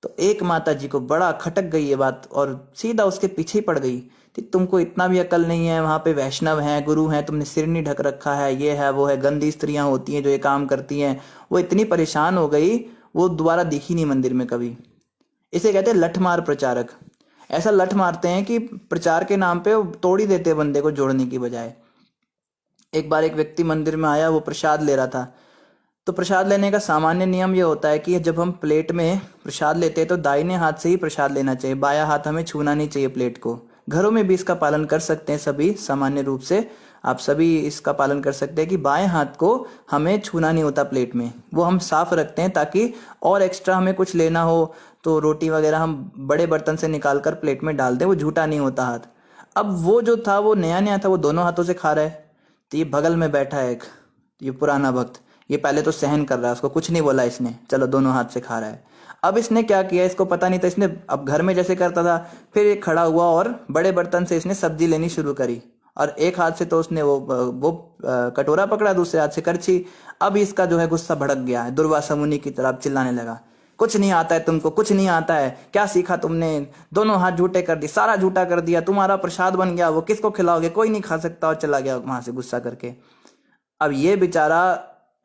तो एक माता जी को बड़ा खटक गई ये बात और सीधा उसके पीछे ही पड़ गई कि तुमको इतना भी अकल नहीं है, वहां पे वैष्णव हैं, गुरु हैं, तुमने सिर नहीं ढक रखा है, ये है वो है, गंदी स्त्रियां होती हैं जो ये काम करती हैं। वो इतनी परेशान हो गई, वो दोबारा दिखी नहीं मंदिर में कभी। इसे कहते हैं लठमार प्रचारक। ऐसा लठ मारते हैं कि प्रचार के नाम पे वो तोड़ ही देते हैं बंदे को जोड़ने की बजाय। एक बार एक व्यक्ति मंदिर में आया, वो प्रसाद ले रहा था। तो प्रसाद लेने का सामान्य नियम ये होता है कि जब हम प्लेट में प्रसाद लेते हैं तो दाहिने हाथ से ही प्रसाद लेना चाहिए, बायां हाथ हमें छूना नहीं चाहिए प्लेट को। घरों में भी इसका पालन कर सकते हैं सभी, सामान्य रूप से आप सभी इसका पालन कर सकते हैं कि बाएं हाथ को हमें छूना नहीं होता प्लेट में, वो हम साफ रखते हैं ताकि और एक्स्ट्रा हमें कुछ लेना हो तो रोटी वगैरह हम बड़े बर्तन से निकाल कर प्लेट में डाल दें, वो झूठा नहीं होता हाथ। अब वो जो था वो नया नया था, वो दोनों हाथों से खा रहा है। तो ये बगल में बैठा है एक, ये पुराना भक्त, ये पहले तो सहन कर रहा है, उसको कुछ नहीं बोला इसने, चलो दोनों हाथ से खा रहा है। अब इसने क्या किया, इसको पता नहीं था, इसने अब घर में जैसे करता था, फिर एक खड़ा हुआ और बड़े बर्तन से इसने सब्जी लेनी शुरू करी। और एक हाथ से तो उसने वो कटोरा पकड़ा, दूसरे हाथ से करछी। अब इसका जो है गुस्सा भड़क गया है, दुर्वासा मुनि की तरह चिल्लाने लगा, कुछ नहीं आता है तुमको, कुछ नहीं आता है, क्या सीखा तुमने, दोनों हाथ झूठे कर दिए, सारा झूठा कर दिया, तुम्हारा प्रसाद बन गया, वो किसको खिलाओगे, कोई नहीं खा सकता, और चला गया वहां से गुस्सा करके। अब ये बेचारा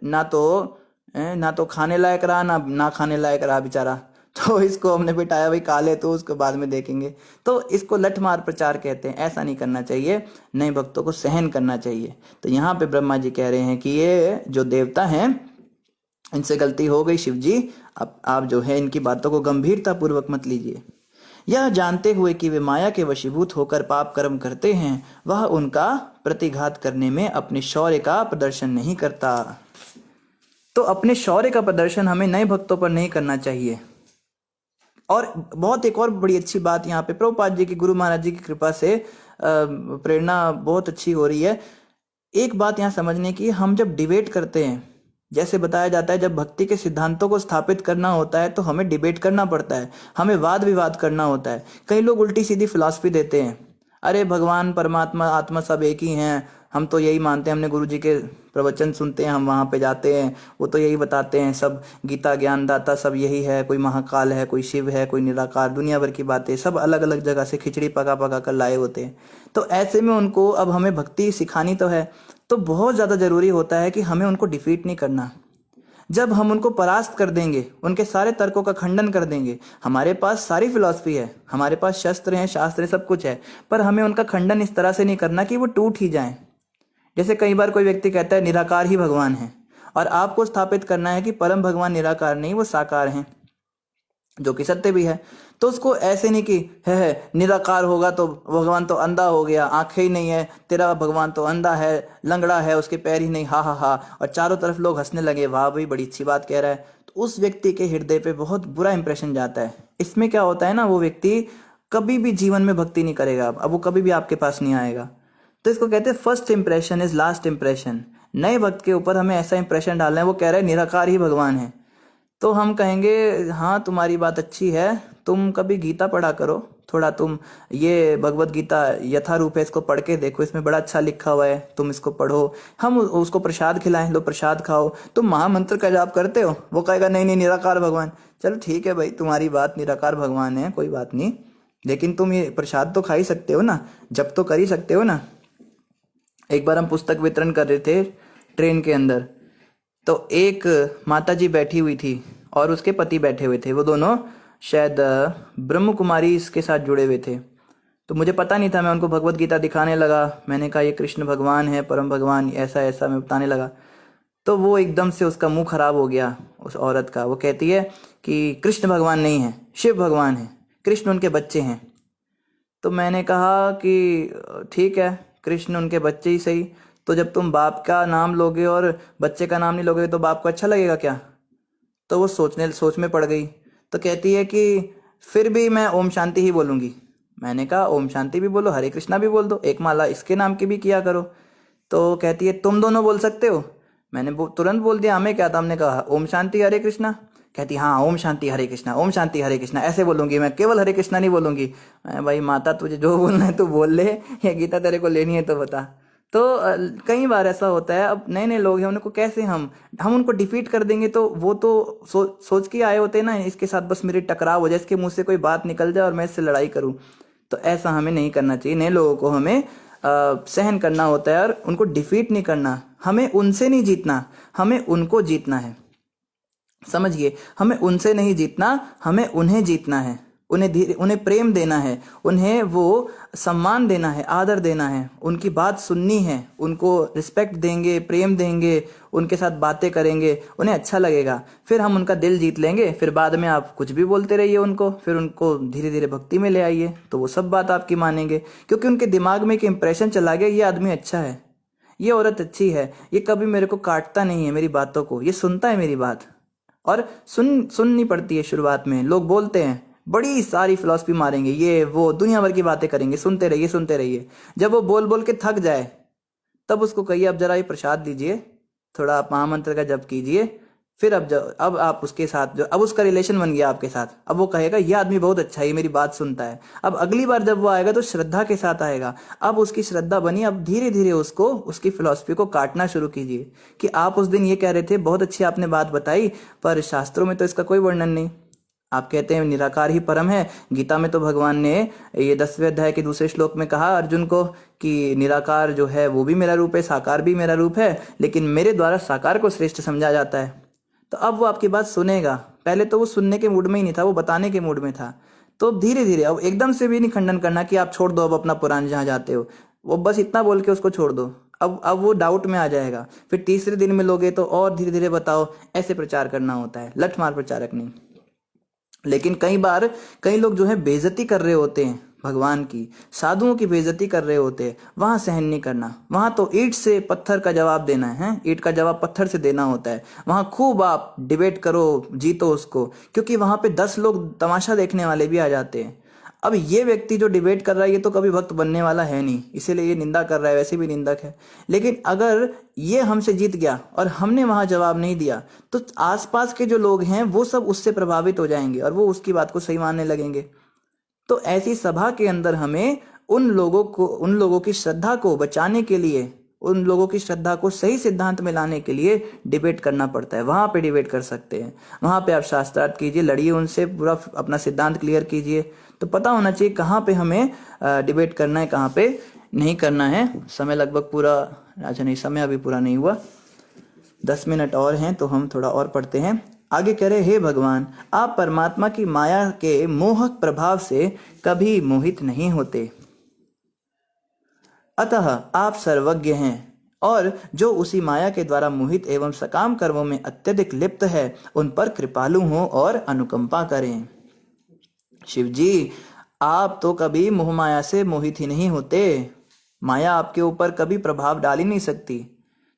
ना तो खाने लायक रहा, ना खाने लायक रहा बेचारा। तो इसको हमने बिठाया, भाई खा ले तो उसको बाद में देखेंगे। तो इसको लठमार प्रचार कहते हैं, ऐसा नहीं करना चाहिए, नए भक्तों को सहन करना चाहिए। तो यहाँ पे ब्रह्मा जी कह रहे हैं कि ये जो देवता हैं इनसे गलती हो गई शिव जी, अब आप जो है इनकी बातों को गंभीरता पूर्वक मत लीजिए। यह जानते हुए कि वे माया के वशीभूत होकर पाप कर्म करते हैं, वह उनका प्रतिघात करने में अपने शौर्य का प्रदर्शन नहीं करता। तो अपने शौर्य का प्रदर्शन हमें नए भक्तों पर नहीं करना चाहिए। और बहुत एक और बड़ी अच्छी बात यहाँ पे प्रभुपाद जी की, गुरु महाराज जी की कृपा से प्रेरणा बहुत अच्छी हो रही है। एक बात यहाँ समझने की, हम जब डिबेट करते हैं, जैसे बताया जाता है जब भक्ति के सिद्धांतों को स्थापित करना होता है तो हमें डिबेट करना पड़ता है, हमें वाद विवाद करना होता है। कई लोग उल्टी सीधी फिलॉसफी देते हैं, अरे भगवान परमात्मा आत्मा सब एक ही हैं, हम तो यही मानते हैं, हमने गुरु जी के प्रवचन सुनते हैं, हम वहाँ पे जाते हैं, वो तो यही बताते हैं, सब गीता ज्ञानदाता सब यही है, कोई महाकाल है, कोई शिव है, कोई निराकार, दुनिया भर की बातें सब अलग अलग जगह से खिचड़ी पका पका कर लाए होते हैं। तो ऐसे में उनको अब हमें भक्ति सिखानी तो है, तो बहुत ज़्यादा जरूरी होता है कि हमें उनको डिफीट नहीं करना। जब हम उनको परास्त कर देंगे, उनके सारे तर्कों का खंडन कर देंगे, हमारे पास सारी फिलॉसफी है, हमारे पास शस्त्र हैं, शास्त्र है, सब कुछ है, पर हमें उनका खंडन इस तरह से नहीं करना कि वो टूट ही जाएं। जैसे कई बार कोई व्यक्ति कहता है निराकार ही भगवान है, और आपको स्थापित करना है कि परम भगवान निराकार नहीं, वो साकार हैं, जो कि सत्य भी है। तो उसको ऐसे नहीं कि है निराकार होगा तो भगवान तो अंधा हो गया, आंखें ही नहीं है, तेरा भगवान तो अंधा है, लंगड़ा है, उसके पैर ही नहीं, हा हा हा, और चारों तरफ लोग हंसने लगे, वाह भाई बड़ी अच्छी बात कह रहा है। तो उस व्यक्ति के हृदय पे बहुत बुरा इंप्रेशन जाता है। इसमें क्या होता है ना, वो व्यक्ति कभी भी जीवन में भक्ति नहीं करेगा, अब वो कभी भी आपके पास नहीं आएगा। तो इसको कहते हैं first impression is last impression. नए भक्त के ऊपर हमें ऐसा इंप्रेशन डालना है, वो कह रहा है निराकार ही भगवान है, तो हम कहेंगे हाँ तुम्हारी बात अच्छी है, तुम कभी गीता पढ़ा करो थोड़ा, तुम ये भगवत गीता यथारूप है, इसको पढ़ के देखो, इसमें बड़ा अच्छा लिखा हुआ है, तुम इसको पढ़ो, हम उसको प्रसाद खिलाएं, लो प्रसाद खाओ। तुम महामंत्र का जाप करते हो, वो कहेगा नहीं नहीं निराकार भगवान। चलो ठीक है भाई, तुम्हारी बात निराकार भगवान है, कोई बात नहीं, लेकिन तुम ये प्रसाद तो खा ही सकते हो ना, जप तो कर ही सकते हो ना। एक बार हम पुस्तक वितरण कर रहे थे ट्रेन के अंदर, तो एक माता जी बैठी हुई थी और उसके पति बैठे हुए थे, वो दोनों शायद ब्रह्म कुमारी इसके साथ जुड़े हुए थे। तो मुझे पता नहीं था, मैं उनको भगवत गीता दिखाने लगा, मैंने कहा ये कृष्ण भगवान है, परम भगवान, ऐसा ऐसा मैं बताने लगा। तो वो एकदम से उसका मुंह खराब हो गया उस औरत का, वो कहती है कि कृष्ण भगवान नहीं है, शिव भगवान है, कृष्ण उनके बच्चे हैं। तो मैंने कहा कि ठीक है, कृष्ण उनके बच्चे ही सही, तो जब तुम बाप का नाम लोगे और बच्चे का नाम नहीं लोगे तो बाप को अच्छा लगेगा क्या? तो वो सोच में पड़ गई। तो कहती है कि फिर भी मैं ओम शांति ही बोलूंगी। मैंने कहा ओम शांति भी बोलो, हरे कृष्णा भी बोल दो, एक माला इसके नाम की भी किया करो। तो कहती है तुम दोनों बोल सकते हो। मैंने तुरंत बोल दिया, हमें क्या था। हमने कहा ओम शांति हरे कृष्णा। कहती हाँ ओम शांति हरे कृष्णा, ओम शांति हरे कृष्णा ऐसे बोलूंगी मैं, केवल हरे कृष्णा नहीं बोलूंगी। मैं, भाई माता तुझे जो बोलना है तू बोल ले, या गीता तेरे को लेनी है तो बता। तो कई बार ऐसा होता है। अब नए नए लोग हैं, उनको कैसे हम उनको डिफीट कर देंगे, तो वो तो सोच के आए होते हैं ना इसके साथ बस मेरी टकराव हो जाए, इसके मुंह से कोई बात निकल जाए और मैं इससे लड़ाई करूं। तो ऐसा हमें नहीं करना चाहिए। नए लोगों को हमें सहन करना होता है और उनको डिफीट नहीं करना। हमें उनसे नहीं जीतना, हमें उनको जीतना है। समझिए, हमें उनसे नहीं जीतना, हमें उन्हें जीतना है। उन्हें प्रेम देना है, उन्हें वो सम्मान देना है, आदर देना है, उनकी बात सुननी है, उनको रिस्पेक्ट देंगे, प्रेम देंगे, उनके साथ बातें करेंगे, उन्हें अच्छा लगेगा। फिर हम उनका दिल जीत लेंगे। फिर बाद में आप कुछ भी बोलते रहिए उनको, फिर उनको धीरे धीरे भक्ति में ले आइए तो वो सब बात आपकी मानेंगे, क्योंकि उनके दिमाग में एक इंप्रेशन चला गया, ये आदमी अच्छा है, ये औरत अच्छी है, ये कभी मेरे को काटता नहीं है मेरी बातों को, ये सुनता है मेरी बात। और सुननी पड़ती है शुरुआत में। लोग बोलते हैं बड़ी सारी फिलॉसफी मारेंगे, ये वो दुनिया भर की बातें करेंगे, सुनते रहिए सुनते रहिए। जब वो बोल बोल के थक जाए तब उसको कहिए अब जरा ये प्रसाद लीजिए, थोड़ा आप महामंत्र का जप कीजिए। फिर अब आप उसके साथ जो अब उसका रिलेशन बन गया आपके साथ, अब वो कहेगा ये आदमी बहुत अच्छा है, ये मेरी बात सुनता है। अब अगली बार जब वो आएगा तो श्रद्धा के साथ आएगा। अब उसकी श्रद्धा बनी, अब धीरे धीरे उसको उसकी फिलॉसफी को काटना शुरू कीजिए कि आप उस दिन ये कह रहे थे, बहुत अच्छी आपने बात बताई, पर शास्त्रों में तो इसका कोई वर्णन नहीं। आप कहते हैं निराकार ही परम है। गीता में तो भगवान ने ये 10वें अध्याय के दूसरे श्लोक में कहा अर्जुन को कि निराकार जो है वो भी मेरा रूप है, साकार भी मेरा रूप है, लेकिन मेरे द्वारा साकार को श्रेष्ठ समझा जाता है। तो अब वो आपकी बात सुनेगा। पहले तो वो सुनने के मूड में ही नहीं था, वो बताने के मूड में था। तो धीरे धीरे, अब एकदम से भी नहीं खंडन करना कि आप छोड़ दो अब अपना पुराण जहाँ जाते हो, वो बस इतना बोल के उसको छोड़ दो। अब वो डाउट में आ जाएगा। फिर तीसरे दिन में लोगे तो और धीरे धीरे बताओ। ऐसे प्रचार करना होता है, लठ मार प्रचारक नहीं। लेकिन कई बार कई लोग जो है बेइज्जती कर रहे होते हैं भगवान की, साधुओं की बेइज्जती कर रहे होते हैं, वहां सहन नहीं करना। वहां तो ईंट से पत्थर का जवाब देना है, ईंट का जवाब पत्थर से देना होता है। वहां खूब आप डिबेट करो, जीतो उसको, क्योंकि वहां पे 10 लोग तमाशा देखने वाले भी आ जाते हैं। अब ये व्यक्ति जो डिबेट कर रहा है ये तो कभी भक्त बनने वाला है नहीं, इसीलिए ये निंदा कर रहा है, वैसे भी निंदक है। लेकिन अगर ये हमसे जीत गया और हमने वहां जवाब नहीं दिया तो आसपास के जो लोग हैं वो सब उससे प्रभावित हो जाएंगे और वो उसकी बात को सही मानने लगेंगे। तो ऐसी सभा के अंदर हमें उन लोगों की श्रद्धा को बचाने के लिए, उन लोगों की श्रद्धा को सही सिद्धांत में लाने के लिए डिबेट करना पड़ता है। वहां पे डिबेट कर सकते हैं, वहां पे आप शास्त्रार्थ कीजिए, लड़िए उनसे, पूरा अपना सिद्धांत क्लियर कीजिए। तो पता होना चाहिए कहाँ पे हमें डिबेट करना है, कहाँ पे नहीं करना है। समय लगभग पूरा, अच्छा नहीं, समय अभी पूरा नहीं हुआ, 10 मिनट और हैं तो हम थोड़ा और पढ़ते हैं। आगे कह रहे, हे भगवान, आप परमात्मा की माया के मोहक प्रभाव से कभी मोहित नहीं होते, अतः आप सर्वज्ञ हैं, और जो उसी माया के द्वारा मोहित एवं सकाम कर्मों में अत्यधिक लिप्त है उन पर कृपालु हो और अनुकंपा करें। शिव जी, आप तो कभी मोह माया से मोहित ही नहीं होते, माया आपके ऊपर कभी प्रभाव डाल ही नहीं सकती।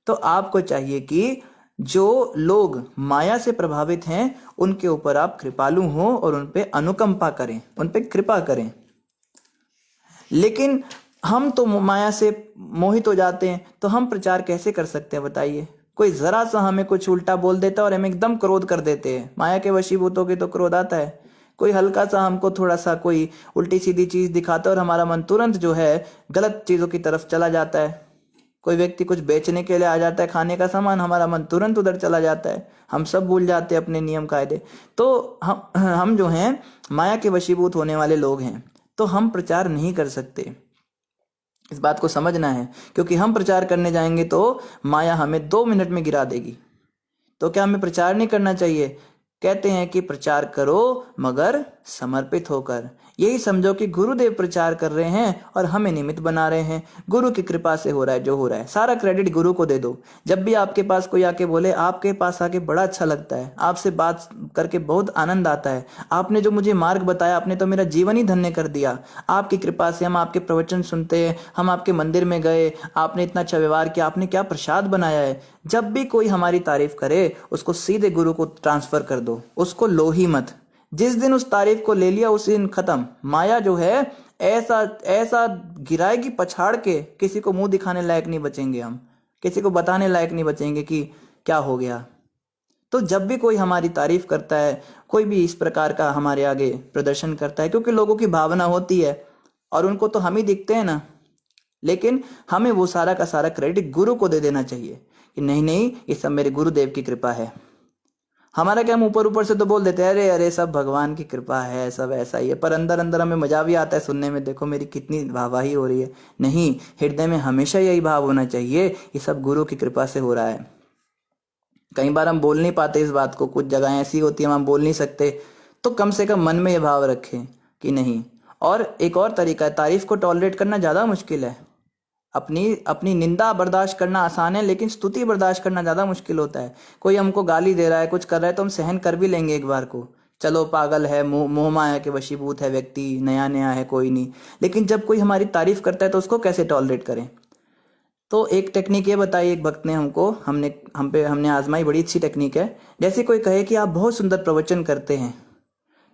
तो आपको चाहिए कि जो लोग माया से प्रभावित हैं उनके ऊपर आप कृपालु हो और उन पे अनुकंपा करें, उन पे कृपा करें। लेकिन हम तो माया से मोहित हो जाते हैं, तो हम प्रचार कैसे कर सकते हैं बताइए? कोई जरा सा हमें कुछ उल्टा बोल देता है और हम एकदम क्रोध कर देते हैं। माया के वशीभूत होके तो क्रोध आता है। कोई हल्का सा हमको थोड़ा सा कोई उल्टी सीधी चीज दिखाता है और हमारा मन तुरंत जो है गलत चीजों की तरफ चला जाता है। कोई व्यक्ति कुछ बेचने के लिए आ जाता है, खाने का सामान, हमारा मन तुरंत उधर चला जाता है, हम सब भूल जाते हैं अपने नियम कायदे। तो हम जो हैं माया के वशीभूत होने वाले लोग हैं, तो हम प्रचार नहीं कर सकते। इस बात को समझना है, क्योंकि हम प्रचार करने जाएंगे तो माया हमें 2 मिनट में गिरा देगी। तो क्या हमें प्रचार नहीं करना चाहिए? कहते हैं कि प्रचार करो मगर समर्पित होकर। यही समझो कि गुरुदेव प्रचार कर रहे हैं और हमें निमित्त बना रहे हैं। गुरु की कृपा से हो रहा है जो हो रहा है, सारा क्रेडिट गुरु को दे दो। जब भी आपके पास कोई आके बोले, आपके पास आके बड़ा अच्छा लगता है, आपसे बात करके बहुत आनंद आता है। आपने जो मुझे मार्ग बताया, आपने तो मेरा जीवन ही धन्य कर दिया। आपकी कृपा से हम आपके प्रवचन सुनते हैं, हम आपके मंदिर में गए, आपने इतना अच्छा व्यवहार किया, आपने क्या प्रसाद बनाया है। जब भी कोई हमारी तारीफ करे, उसको सीधे गुरु को ट्रांसफर कर दो, उसको लो ही मत। जिस दिन उस तारीफ को ले लिया, उस दिन खत्म। माया जो है ऐसा ऐसा गिराएगी पछाड़ के, किसी को मुंह दिखाने लायक नहीं बचेंगे हम, किसी को बताने लायक नहीं बचेंगे कि क्या हो गया। तो जब भी कोई हमारी तारीफ करता है, कोई भी इस प्रकार का हमारे आगे प्रदर्शन करता है, क्योंकि लोगों की भावना होती है और उनको तो हम ही दिखते हैं ना, लेकिन हमें वो सारा का सारा क्रेडिट गुरु को दे देना चाहिए कि नहीं नहीं, ये सब मेरे गुरुदेव की कृपा है। हमारा क्या, हम ऊपर ऊपर से तो बोल देते हैं अरे अरे सब भगवान की कृपा है, सब ऐसा ही है, पर अंदर अंदर हमें मजा भी आता है सुनने में, देखो मेरी कितनी वाहवाही हो रही है। नहीं, हृदय में हमेशा यही भाव होना चाहिए, ये सब गुरु की कृपा से हो रहा है। कई बार हम बोल नहीं पाते इस बात को, कुछ जगह ऐसी होती है हम बोल नहीं सकते, तो कम से कम मन में ये भाव रखें कि नहीं। और एक और तरीका है, तारीफ को टॉलरेट करना ज्यादा मुश्किल है। अपनी अपनी निंदा बर्दाश्त करना आसान है, लेकिन स्तुति बर्दाश्त करना ज्यादा मुश्किल होता है। कोई हमको गाली दे रहा है, कुछ कर रहा है, तो हम सहन कर भी लेंगे एक बार को, चलो पागल है, मोह माया के वशीभूत है व्यक्ति, नया नया है, कोई नहीं। लेकिन जब कोई हमारी तारीफ करता है तो उसको कैसे टॉलरेट करें। तो एक टेक्निक ये बताई एक भक्त ने हमको, हमने आजमाई, बड़ी अच्छी टेक्निक है। जैसे कोई कहे कि आप बहुत सुंदर प्रवचन करते हैं,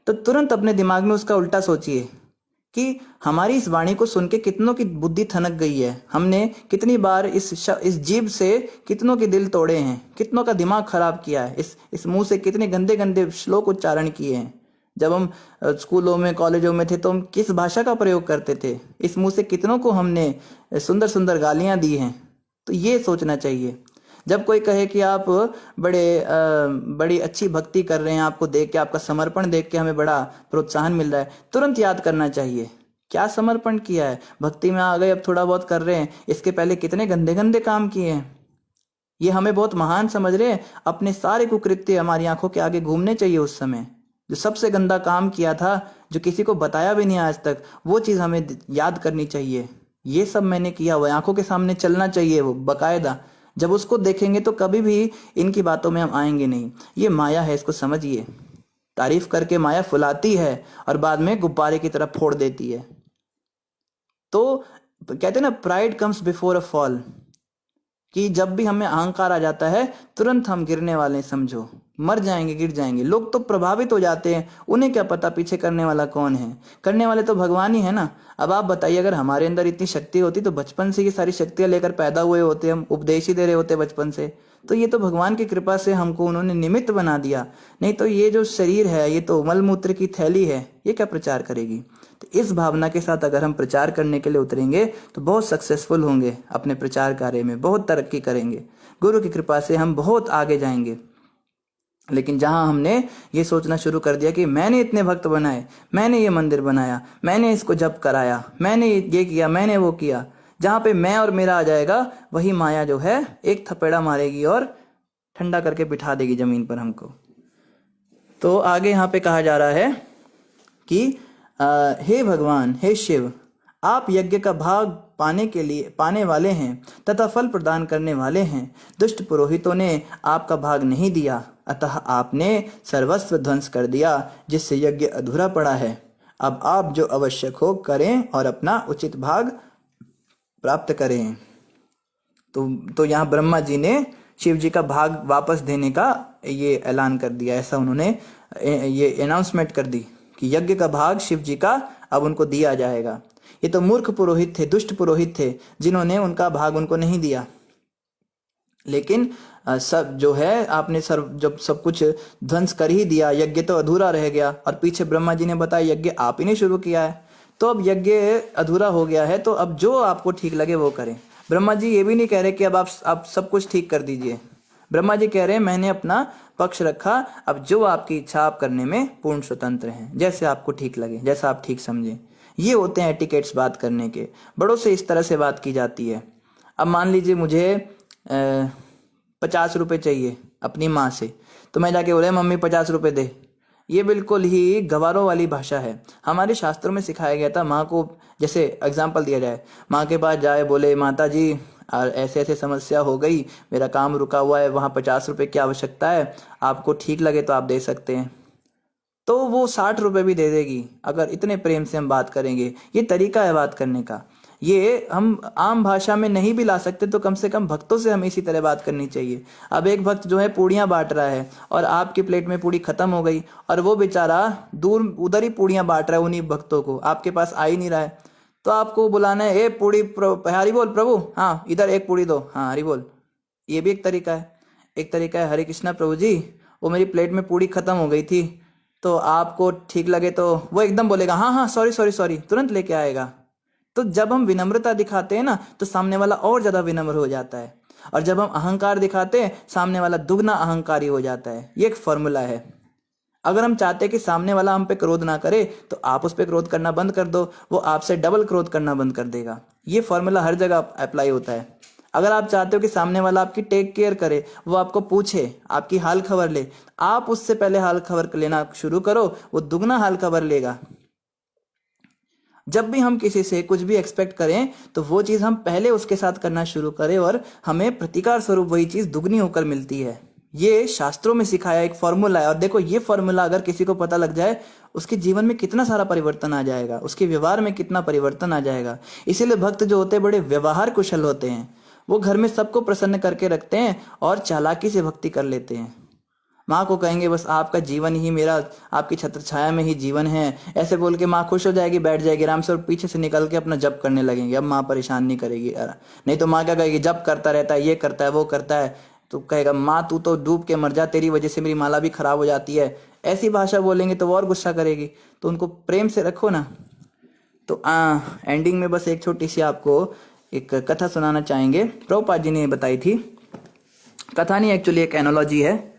तो तुरंत अपने दिमाग में उसका उल्टा सोचिए कि हमारी इस वाणी को सुन के कितनों की बुद्धि थनक गई है, हमने कितनी बार इस जीभ से कितनों के दिल तोड़े हैं, कितनों का दिमाग खराब किया है, इस मुंह से कितने गंदे गंदे श्लोक उच्चारण किए हैं। जब हम स्कूलों में कॉलेजों में थे तो हम किस भाषा का प्रयोग करते थे, इस मुंह से कितनों को हमने सुंदर सुंदर गालियां दी हैं। तो ये सोचना चाहिए। जब कोई कहे कि आप बड़ी अच्छी भक्ति कर रहे हैं, आपको देख के, आपका समर्पण देख के हमें बड़ा प्रोत्साहन मिल रहा है, तुरंत याद करना चाहिए क्या समर्पण किया है। भक्ति में आ गए, अब थोड़ा बहुत कर रहे हैं, इसके पहले कितने गंदे गंदे काम किए हैं। ये हमें बहुत महान समझ रहे हैं, अपने सारे कुकृत्य हमारी आंखों के आगे घूमने चाहिए। उस समय जो सबसे गंदा काम किया था, जो किसी को बताया भी नहीं आज तक, वो चीज हमें याद करनी चाहिए। ये सब मैंने किया हुआ, आंखों के सामने चलना चाहिए वो बकायदा। जब उसको देखेंगे तो कभी भी इनकी बातों में हम आएंगे नहीं। ये माया है, इसको समझिए। तारीफ करके माया फुलाती है और बाद में गुब्बारे की तरह फोड़ देती है। तो कहते हैं ना, pride comes before a fall, कि जब भी हमें अहंकार आ जाता है तुरंत हम गिरने वाले समझो, मर जाएंगे, गिर जाएंगे। लोग तो प्रभावित हो जाते हैं, उन्हें क्या पता पीछे करने वाला कौन है। करने वाले तो भगवान ही है ना। अब आप बताइए, अगर हमारे अंदर इतनी शक्ति होती तो बचपन से ये सारी शक्तियां लेकर पैदा हुए होते, हम उपदेश ही दे रहे होते बचपन से। तो ये तो भगवान की कृपा से हमको उन्होंने निमित्त बना दिया, नहीं तो ये जो शरीर है, ये तो मलमूत्र की थैली है, ये क्या प्रचार करेगी। तो इस भावना के साथ अगर हम प्रचार करने के लिए उतरेंगे तो बहुत सक्सेसफुल होंगे अपने प्रचार कार्य में, बहुत तरक्की करेंगे। गुरु की कृपा से हम बहुत आगे जाएंगे। लेकिन जहां हमने ये सोचना शुरू कर दिया कि मैंने इतने भक्त बनाए, मैंने ये मंदिर बनाया, मैंने इसको जप कराया, मैंने ये किया, मैंने वो किया, जहां पे मैं और मेरा आ जाएगा, वही माया जो है एक थपेड़ा मारेगी और ठंडा करके बिठा देगी जमीन पर हमको। तो आगे यहाँ पे कहा जा रहा है कि हे भगवान, हे शिव, आप यज्ञ का भाग पाने वाले हैं तथा फल प्रदान करने वाले हैं। दुष्ट पुरोहितों ने आपका भाग नहीं दिया, अतः आपने सर्वस्व ध्वंस कर दिया, जिससे यज्ञ अधूरा पड़ा है। अब आप जो आवश्यक हो करें और अपना उचित भाग प्राप्त करें। तो यहाँ ब्रह्मा जी ने शिव जी का भाग वापस देने का ये ऐलान कर दिया, ऐसा उन्होंने ये अनाउंसमेंट कर दी कि यज्ञ का भाग शिव जी का अब उनको दिया जाएगा। ये तो मूर्ख पुरोहित थे, दुष्ट पुरोहित थे, जिन्होंने उनका भाग उनको नहीं दिया। लेकिन सब जो है आपने जब सब कुछ ध्वंस कर ही दिया, यज्ञ तो अधूरा रह गया। और पीछे ब्रह्मा जी ने बताया यज्ञ आप ही ने शुरू किया है, तो अब यज्ञ अधूरा हो गया है, तो अब जो आपको ठीक लगे वो करें। ब्रह्मा जी ये भी नहीं कह रहे कि अब आप सब कुछ ठीक कर दीजिए। ब्रह्मा जी कह रहे हैं मैंने अपना पक्ष रखा, अब जो आपकी इच्छा आप करने में पूर्ण स्वतंत्र हैं, जैसे आपको ठीक लगे, जैसा आप ठीक समझें। ये होते हैं एटिकेट्स बात करने के। बड़ों से इस तरह से बात की जाती है। अब मान लीजिए मुझे 50 रुपये चाहिए अपनी माँ से, तो मैं जाके बोले मम्मी 50 रुपये दे, ये बिल्कुल ही गवारों वाली भाषा है। हमारे शास्त्रों में सिखाया गया था माँ को, जैसे एग्जाम्पल दिया जाए, माँ के पास जाए, बोले माता जी ऐसे ऐसे समस्या हो गई, मेरा काम रुका हुआ है, वहाँ 50 रुपए की आवश्यकता है, आपको ठीक लगे तो आप दे सकते हैं। तो वो 60 रुपए भी दे देगी अगर इतने प्रेम से हम बात करेंगे। ये तरीका है बात करने का। ये हम आम भाषा में नहीं भी ला सकते तो कम से कम भक्तों से हमें इसी तरह बात करनी चाहिए। अब एक भक्त जो है पूड़ियाँ बांट रहा है और आपकी प्लेट में पूड़ी खत्म हो गई और वो बेचारा दूर उधर ही पूड़ियाँ बांट रहा है उन्हीं भक्तों को, आपके पास आ ही नहीं रहा है। तो आपको बुलाना है, ए पूड़ी हरी बोल प्रभु, हाँ इधर एक पूड़ी दो, हाँ हरी बोल। ये भी एक तरीका है। एक तरीका है, हरे कृष्णा प्रभु जी, वो मेरी प्लेट में पूड़ी खत्म हो गई थी, तो आपको ठीक लगे तो, वो एकदम बोलेगा हाँ हाँ सॉरी सॉरी सॉरी, तुरंत लेके आएगा। तो जब हम विनम्रता दिखाते हैं ना तो सामने वाला और ज्यादा विनम्र हो जाता है, और जब हम अहंकार दिखाते हैं सामने वाला दुगना अहंकारी हो जाता है। ये एक फॉर्मूला है। अगर हम चाहते हैं कि सामने वाला हम पे क्रोध ना करे तो आप उस पे क्रोध करना बंद कर दो, वो आपसे डबल क्रोध करना बंद कर देगा। ये फॉर्मूला हर जगह अप्लाई होता है। अगर आप चाहते हो कि सामने वाला आपकी टेक केयर करे, वो आपको पूछे, आपकी हाल खबर ले, आप उससे पहले हाल खबर लेना शुरू करो, वो दुगना हाल खबर लेगा। जब भी हम किसी से कुछ भी एक्सपेक्ट करें तो वो चीज हम पहले उसके साथ करना शुरू करें और हमें प्रतिकार स्वरूप वही चीज दुगनी होकर मिलती है। ये शास्त्रों में सिखाया एक फॉर्मूला है। और देखो ये फॉर्मूला अगर किसी को पता लग जाए, उसके जीवन में कितना सारा परिवर्तन आ जाएगा, उसके व्यवहार में कितना परिवर्तन आ जाएगा। इसीलिए भक्त जो होते हैं बड़े व्यवहार कुशल होते हैं। वो घर में सबको प्रसन्न करके रखते हैं और चालाकी से भक्ति कर लेते हैं। माँ को कहेंगे बस आपका जीवन ही मेरा, आपकी छत्र छाया में ही जीवन है, ऐसे बोल के माँ खुश हो जाएगी, बैठ जाएगी आराम से और पीछे से निकल के अपना जप करने लगेंगे। अब माँ परेशान नहीं करेगी। नहीं तो माँ क्या कहेगी, जप करता रहता है, ये करता है वो करता है, तो कहेगा माँ तू तो डूब के मर जा, तेरी वजह से मेरी माला भी खराब हो जाती है। ऐसी भाषा बोलेंगे तो वो और गुस्सा करेगी। तो उनको प्रेम से रखो ना। तो एंडिंग में बस एक छोटी सी आपको एक कथा सुनाना चाहेंगे। प्रभुपाद जी ने बताई थी। कथा नहीं, एक्चुअली एक एनोलॉजी है।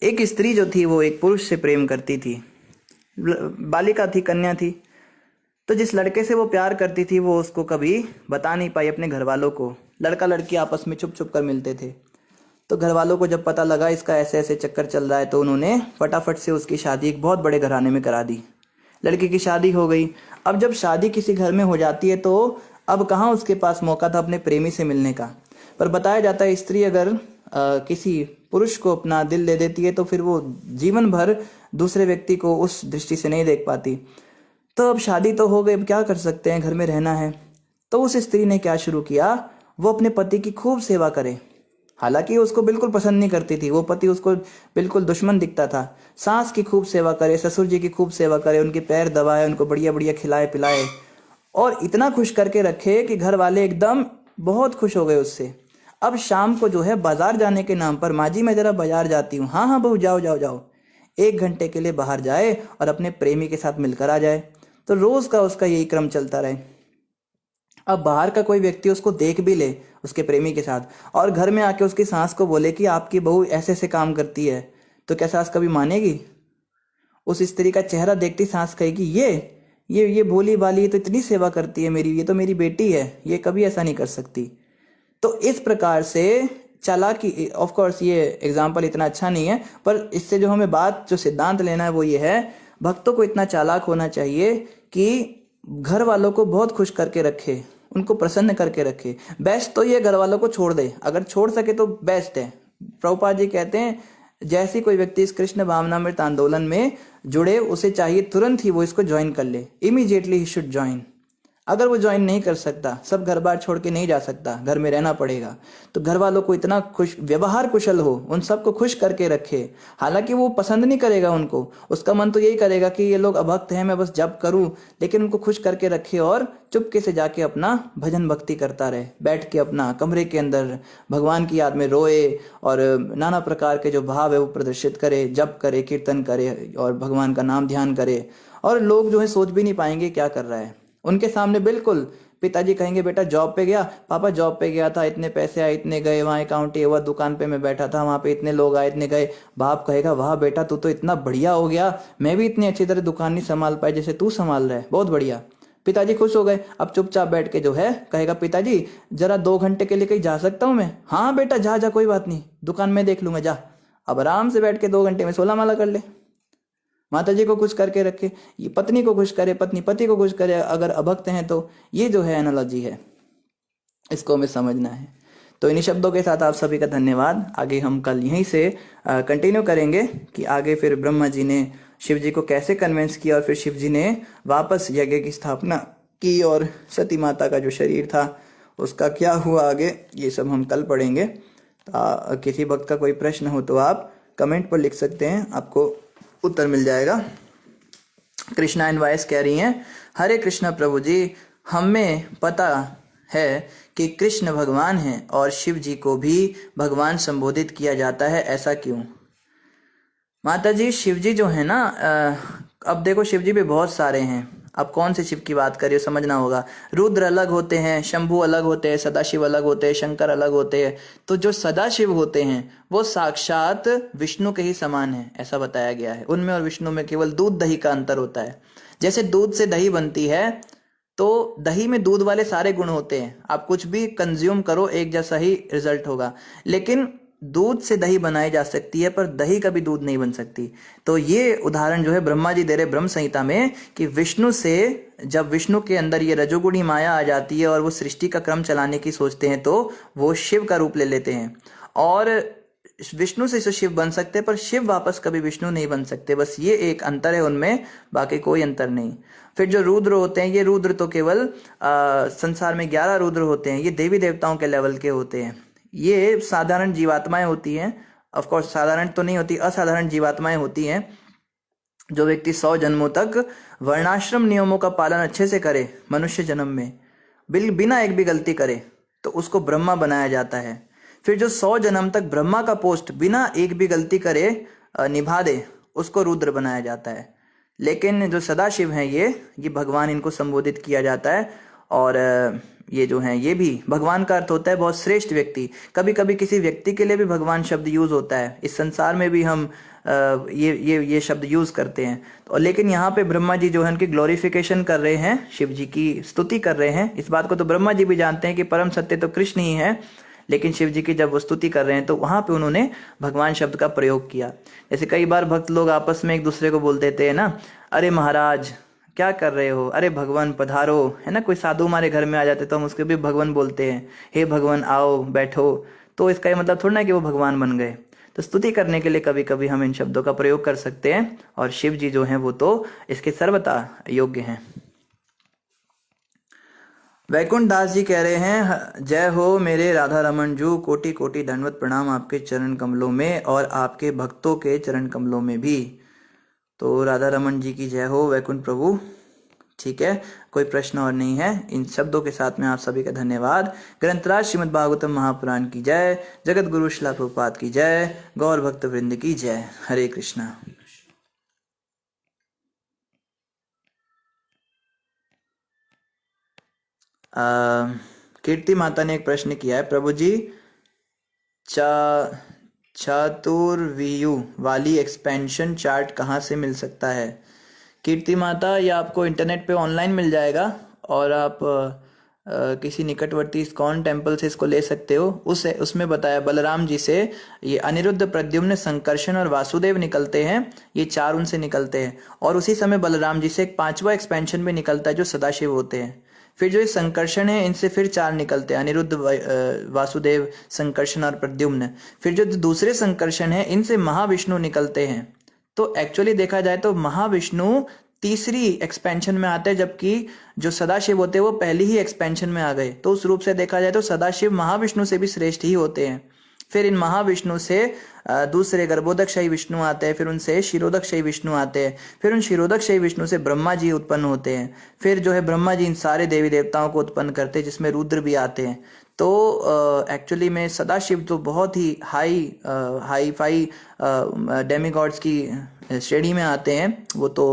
एक स्त्री जो थी वो एक पुरुष से प्रेम करती थी, बालिका थी, कन्या थी। तो जिस लड़के से वो प्यार करती थी वो उसको कभी बता नहीं पाई अपने घर वालों को। लड़का लड़की आपस में छुप छुप कर मिलते थे। तो घर वालों को जब पता लगा इसका ऐसे ऐसे चक्कर चल रहा है तो उन्होंने फटाफट से उसकी शादी एक बहुत बड़े घराने में करा दी। लड़की की शादी हो गई। अब जब शादी किसी घर में हो जाती है तो अब कहाँ उसके पास मौका था अपने प्रेमी से मिलने का। पर बताया जाता है स्त्री अगर किसी पुरुष को अपना दिल दे देती है तो फिर वो जीवन भर दूसरे व्यक्ति को उस दृष्टि से नहीं देख पाती। तो अब शादी तो हो गई, अब क्या कर सकते हैं, घर में रहना है। तो उस स्त्री ने क्या शुरू किया, वो अपने पति की खूब सेवा करे। हालांकि उसको बिल्कुल पसंद नहीं करती थी, वो पति उसको बिल्कुल दुश्मन दिखता था। सास की खूब सेवा करे, ससुर जी की खूब सेवा करे, उनके पैर दबाए, उनको बढ़िया बढ़िया खिलाए पिलाए और इतना खुश करके रखे कि घर वाले एकदम बहुत खुश हो गए उससे। अब शाम को जो है बाजार जाने के नाम पर, माँ जी मैं जरा बाजार जाती हूँ, हाँ हाँ बहू जाओ जाओ जाओ, 1 घंटे के लिए बाहर जाए और अपने प्रेमी के साथ मिलकर आ जाए। तो रोज का उसका यही क्रम चलता रहे। अब बाहर का कोई व्यक्ति उसको देख भी ले उसके प्रेमी के साथ और घर में आके उसकी सास को बोले कि आपकी बहू ऐसे ऐसे काम करती है, तो क्या सास कभी मानेगी? उस स्त्री का चेहरा देखती सास कहेगी ये भोली भाली तो इतनी सेवा करती है मेरी, ये तो मेरी बेटी है, ये कभी ऐसा नहीं कर सकती। तो इस प्रकार से चालाकी, ऑफ कोर्स ये एग्जाम्पल इतना अच्छा नहीं है, पर इससे जो हमें बात जो सिद्धांत लेना है वो ये है, भक्तों को इतना चालाक होना चाहिए कि घर वालों को बहुत खुश करके रखे, उनको प्रसन्न करके रखे। बेस्ट तो ये घर वालों को छोड़ दे, अगर छोड़ सके तो बेस्ट है। प्रभुपाद जी कहते हैं जैसी कोई व्यक्ति इस कृष्ण भावनामृत आंदोलन में जुड़े, उसे चाहिए तुरंत ही वो इसको ज्वाइन कर ले, इमीडिएटली ही शुड ज्वाइन। अगर वो ज्वाइन नहीं कर सकता, सब घर बार छोड़ के नहीं जा सकता, घर में रहना पड़ेगा, तो घर वालों को इतना खुश, व्यवहार कुशल हो, उन सबको खुश करके रखे। हालांकि वो पसंद नहीं करेगा उनको, उसका मन तो यही करेगा कि ये लोग अभक्त हैं, मैं बस जप करूं, लेकिन उनको खुश करके रखे और चुपके से जाके अपना भजन भक्ति करता रहे, बैठ के अपना कमरे के अंदर भगवान की याद में रोए और नाना प्रकार के जो भाव है वो प्रदर्शित करे, जप करे, कीर्तन करे और भगवान का नाम ध्यान करे। और लोग जो है सोच भी नहीं पाएंगे क्या कर रहा है उनके सामने। बिल्कुल पिताजी कहेंगे बेटा जॉब पे गया, पापा जॉब पे गया था, इतने पैसे आए, इतने गए, वहाँ अकाउंट ये हुआ, दुकान पे मैं बैठा था, वहाँ पे इतने लोग आए, इतने गए। बाप कहेगा वाह बेटा तू तो इतना बढ़िया हो गया, मैं भी इतनी अच्छी तरह दुकान नहीं संभाल पाई जैसे तू संभाल रहा है, बहुत बढ़िया। पिताजी खुश हो गए। अब चुपचाप बैठ के जो है कहेगा पिताजी जरा 2 घंटे के लिए कहीं जा सकता हूँ मैं? हाँ बेटा जा जा, कोई बात नहीं, दुकान में देख लूंगा, जा। अब आराम से बैठ के 2 घंटे में 16 माला कर ले। माता जी को खुश करके रखे, ये पत्नी को खुश करे, पत्नी पति को खुश करे, अगर अभक्त हैं तो ये जो है एनालॉजी है, इसको हमें समझना है। तो इन्हीं शब्दों के साथ आप सभी का धन्यवाद। आगे हम कल यहीं से कंटिन्यू करेंगे कि आगे फिर ब्रह्मा जी ने शिव जी को कैसे कन्विंस किया और फिर शिव जी ने वापस यज्ञ की स्थापना की और सती माता का जो शरीर था उसका क्या हुआ आगे, ये सब हम कल पढ़ेंगे। किसी भक्त का कोई प्रश्न हो तो आप कमेंट पर लिख सकते हैं, आपको उत्तर मिल जाएगा। कृष्णा एंड वाइस कह रही हैं, हरे कृष्णा प्रभु जी, हमें पता है कि कृष्ण भगवान हैं और शिव जी को भी भगवान संबोधित किया जाता है, ऐसा क्यों? माता जी, शिव जी जो है ना, अब देखो शिव जी भी बहुत सारे हैं, अब कौन से शिव की बात कर रही हो समझना होगा। रुद्र अलग होते हैं, शंभु अलग होते हैं, सदाशिव अलग होते हैं, शंकर अलग होते हैं। तो जो सदाशिव होते हैं वो साक्षात विष्णु के ही समान है, ऐसा बताया गया है। उनमें और विष्णु में केवल दूध दही का अंतर होता है। जैसे दूध से दही बनती है तो दही में दूध वाले सारे गुण होते हैं, आप कुछ भी कंज्यूम करो एक जैसा ही रिजल्ट होगा। लेकिन दूध से दही बनाई जा सकती है पर दही कभी दूध नहीं बन सकती। तो ये उदाहरण जो है ब्रह्मा जी दे रहे ब्रह्म संहिता में कि विष्णु से, जब विष्णु के अंदर ये रजोगुणी माया आ जाती है और वो सृष्टि का क्रम चलाने की सोचते हैं तो वो शिव का रूप ले लेते हैं, और विष्णु से तो शिव बन सकते हैं पर शिव वापस कभी विष्णु नहीं बन सकते। बस ये एक अंतर है उनमें, बाकी कोई अंतर नहीं। फिर जो रुद्र होते हैं, ये रुद्र तो केवल संसार में 11 रुद्र होते हैं, ये देवी देवताओं के लेवल के होते हैं। ये साधारण जीवात्माएं होती हैं, ऑफ कोर्स साधारण तो नहीं होती, असाधारण जीवात्माएं होती हैं। जो व्यक्ति 100 जन्मों तक वर्णाश्रम नियमों का पालन अच्छे से करे मनुष्य जन्म में, बिना एक भी गलती करे, तो उसको ब्रह्मा बनाया जाता है। फिर जो 100 जन्म तक ब्रह्मा का पोस्ट बिना एक भी गलती करे निभा दे, उसको रुद्र बनाया जाता है। लेकिन जो सदाशिव हैं ये भगवान, इनको संबोधित किया जाता है। और ये जो हैं ये भी भगवान का अर्थ होता है बहुत श्रेष्ठ व्यक्ति। कभी कभी किसी व्यक्ति के लिए भी भगवान शब्द यूज होता है, इस संसार में भी हम ये शब्द यूज करते हैं। तो लेकिन यहाँ पे ब्रह्मा जी जो है उनकी ग्लोरिफिकेशन कर रहे हैं, शिव जी की स्तुति कर रहे हैं। इस बात को तो ब्रह्मा जी भी जानते हैं कि परम सत्य तो कृष्ण ही है, लेकिन शिव जी की जब वो स्तुति कर रहे हैं तो वहां पे उन्होंने भगवान शब्द का प्रयोग किया। जैसे कई बार भक्त लोग आपस में एक दूसरे को बोल देते हैं ना, अरे महाराज क्या कर रहे हो, अरे भगवान पधारो, है ना। कोई साधु हमारे घर में आ जाते तो हम उसके भी भगवान बोलते हैं, हे भगवान आओ बैठो। तो इसका ये मतलब थोड़ा ना कि वो भगवान बन गए। तो स्तुति करने के लिए कभी कभी हम इन शब्दों का प्रयोग कर सकते हैं, और शिव जी जो हैं वो तो इसके सर्वथा योग्य हैं। वैकुंठ दास जी कह रहे हैं, जय हो मेरे राधा रमन जू, कोटि कोटि दंडवत प्रणाम आपके चरण कमलों में और आपके भक्तों के चरण कमलों में भी। तो राधा रमन जी की जय हो वैकुंठ प्रभु। ठीक है, कोई प्रश्न और नहीं है। इन शब्दों के साथ में आप सभी का धन्यवाद। ग्रंथराज श्रीमद् भागवतम महापुराण की जय, जगत गुरु श्रील प्रभुपाद की जय, गौर भक्त वृंद की जय। हरे कृष्णा। कीर्ति माता ने एक प्रश्न किया है, प्रभु जी चातुर्वियु वाली एक्सपेंशन चार्ट कहाँ से मिल सकता है? कीर्ति माता, ये आपको इंटरनेट पे ऑनलाइन मिल जाएगा, और आप किसी निकटवर्ती इस्कॉन टेम्पल से इसको ले सकते हो। उसमें बताया बलराम जी से ये अनिरुद्ध, प्रद्युम्न, संकर्षण और वासुदेव निकलते हैं, ये 4 उनसे निकलते हैं। और उसी समय बलराम जी से एक 5वां एक्सपेंशन भी निकलता है जो सदाशिव होते हैं। फिर जो ये संकर्षण है, इनसे फिर 4 निकलते हैं, अनिरुद्ध, वासुदेव, संकर्षण और प्रद्युम्न। फिर जो दूसरे संकर्षण है, इनसे महाविष्णु निकलते हैं। तो एक्चुअली देखा जाए तो महाविष्णु तीसरी एक्सपेंशन में आते हैं, जबकि जो सदाशिव होते हैं वो पहली ही एक्सपेंशन में आ गए। तो उस रूप से देखा जाए तो सदाशिव महाविष्णु से भी श्रेष्ठ ही होते हैं। फिर इन महाविष्णु से दूसरे गर्भोदकशाही विष्णु आते हैं, फिर उनसे क्षीरोदकशाही विष्णु आते हैं, फिर उन क्षीरोदकशाही विष्णु से ब्रह्मा जी उत्पन्न होते हैं। फिर जो है ब्रह्मा जी इन सारे देवी देवताओं को उत्पन्न करते हैं, जिसमें रुद्र भी आते हैं। तो एक्चुअली में सदाशिव तो बहुत ही हाई फाई डेमिगॉड्स की श्रेणी में आते हैं। वो तो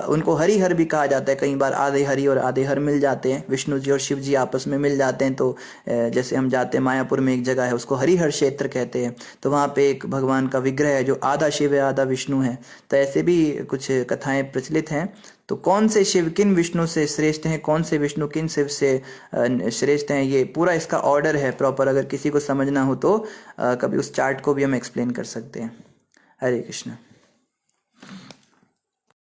उनको हरिहर भी कहा जाता है, कई बार आधे हरि और आधे हर मिल जाते हैं, विष्णु जी और शिव जी आपस में मिल जाते हैं। तो जैसे हम जाते हैं मायापुर में एक जगह है, उसको हरिहर क्षेत्र कहते हैं, तो वहाँ पे एक भगवान का विग्रह है जो आधा शिव है आधा विष्णु है। तो ऐसे भी कुछ कथाएं प्रचलित हैं। तो कौन से शिव किन विष्णु से श्रेष्ठ हैं, कौन से विष्णु किन शिव से श्रेष्ठ हैं, ये पूरा इसका ऑर्डर है प्रॉपर। अगर किसी को समझना हो तो कभी उस चार्ट को भी हम एक्सप्लेन कर सकते हैं। हरे कृष्ण।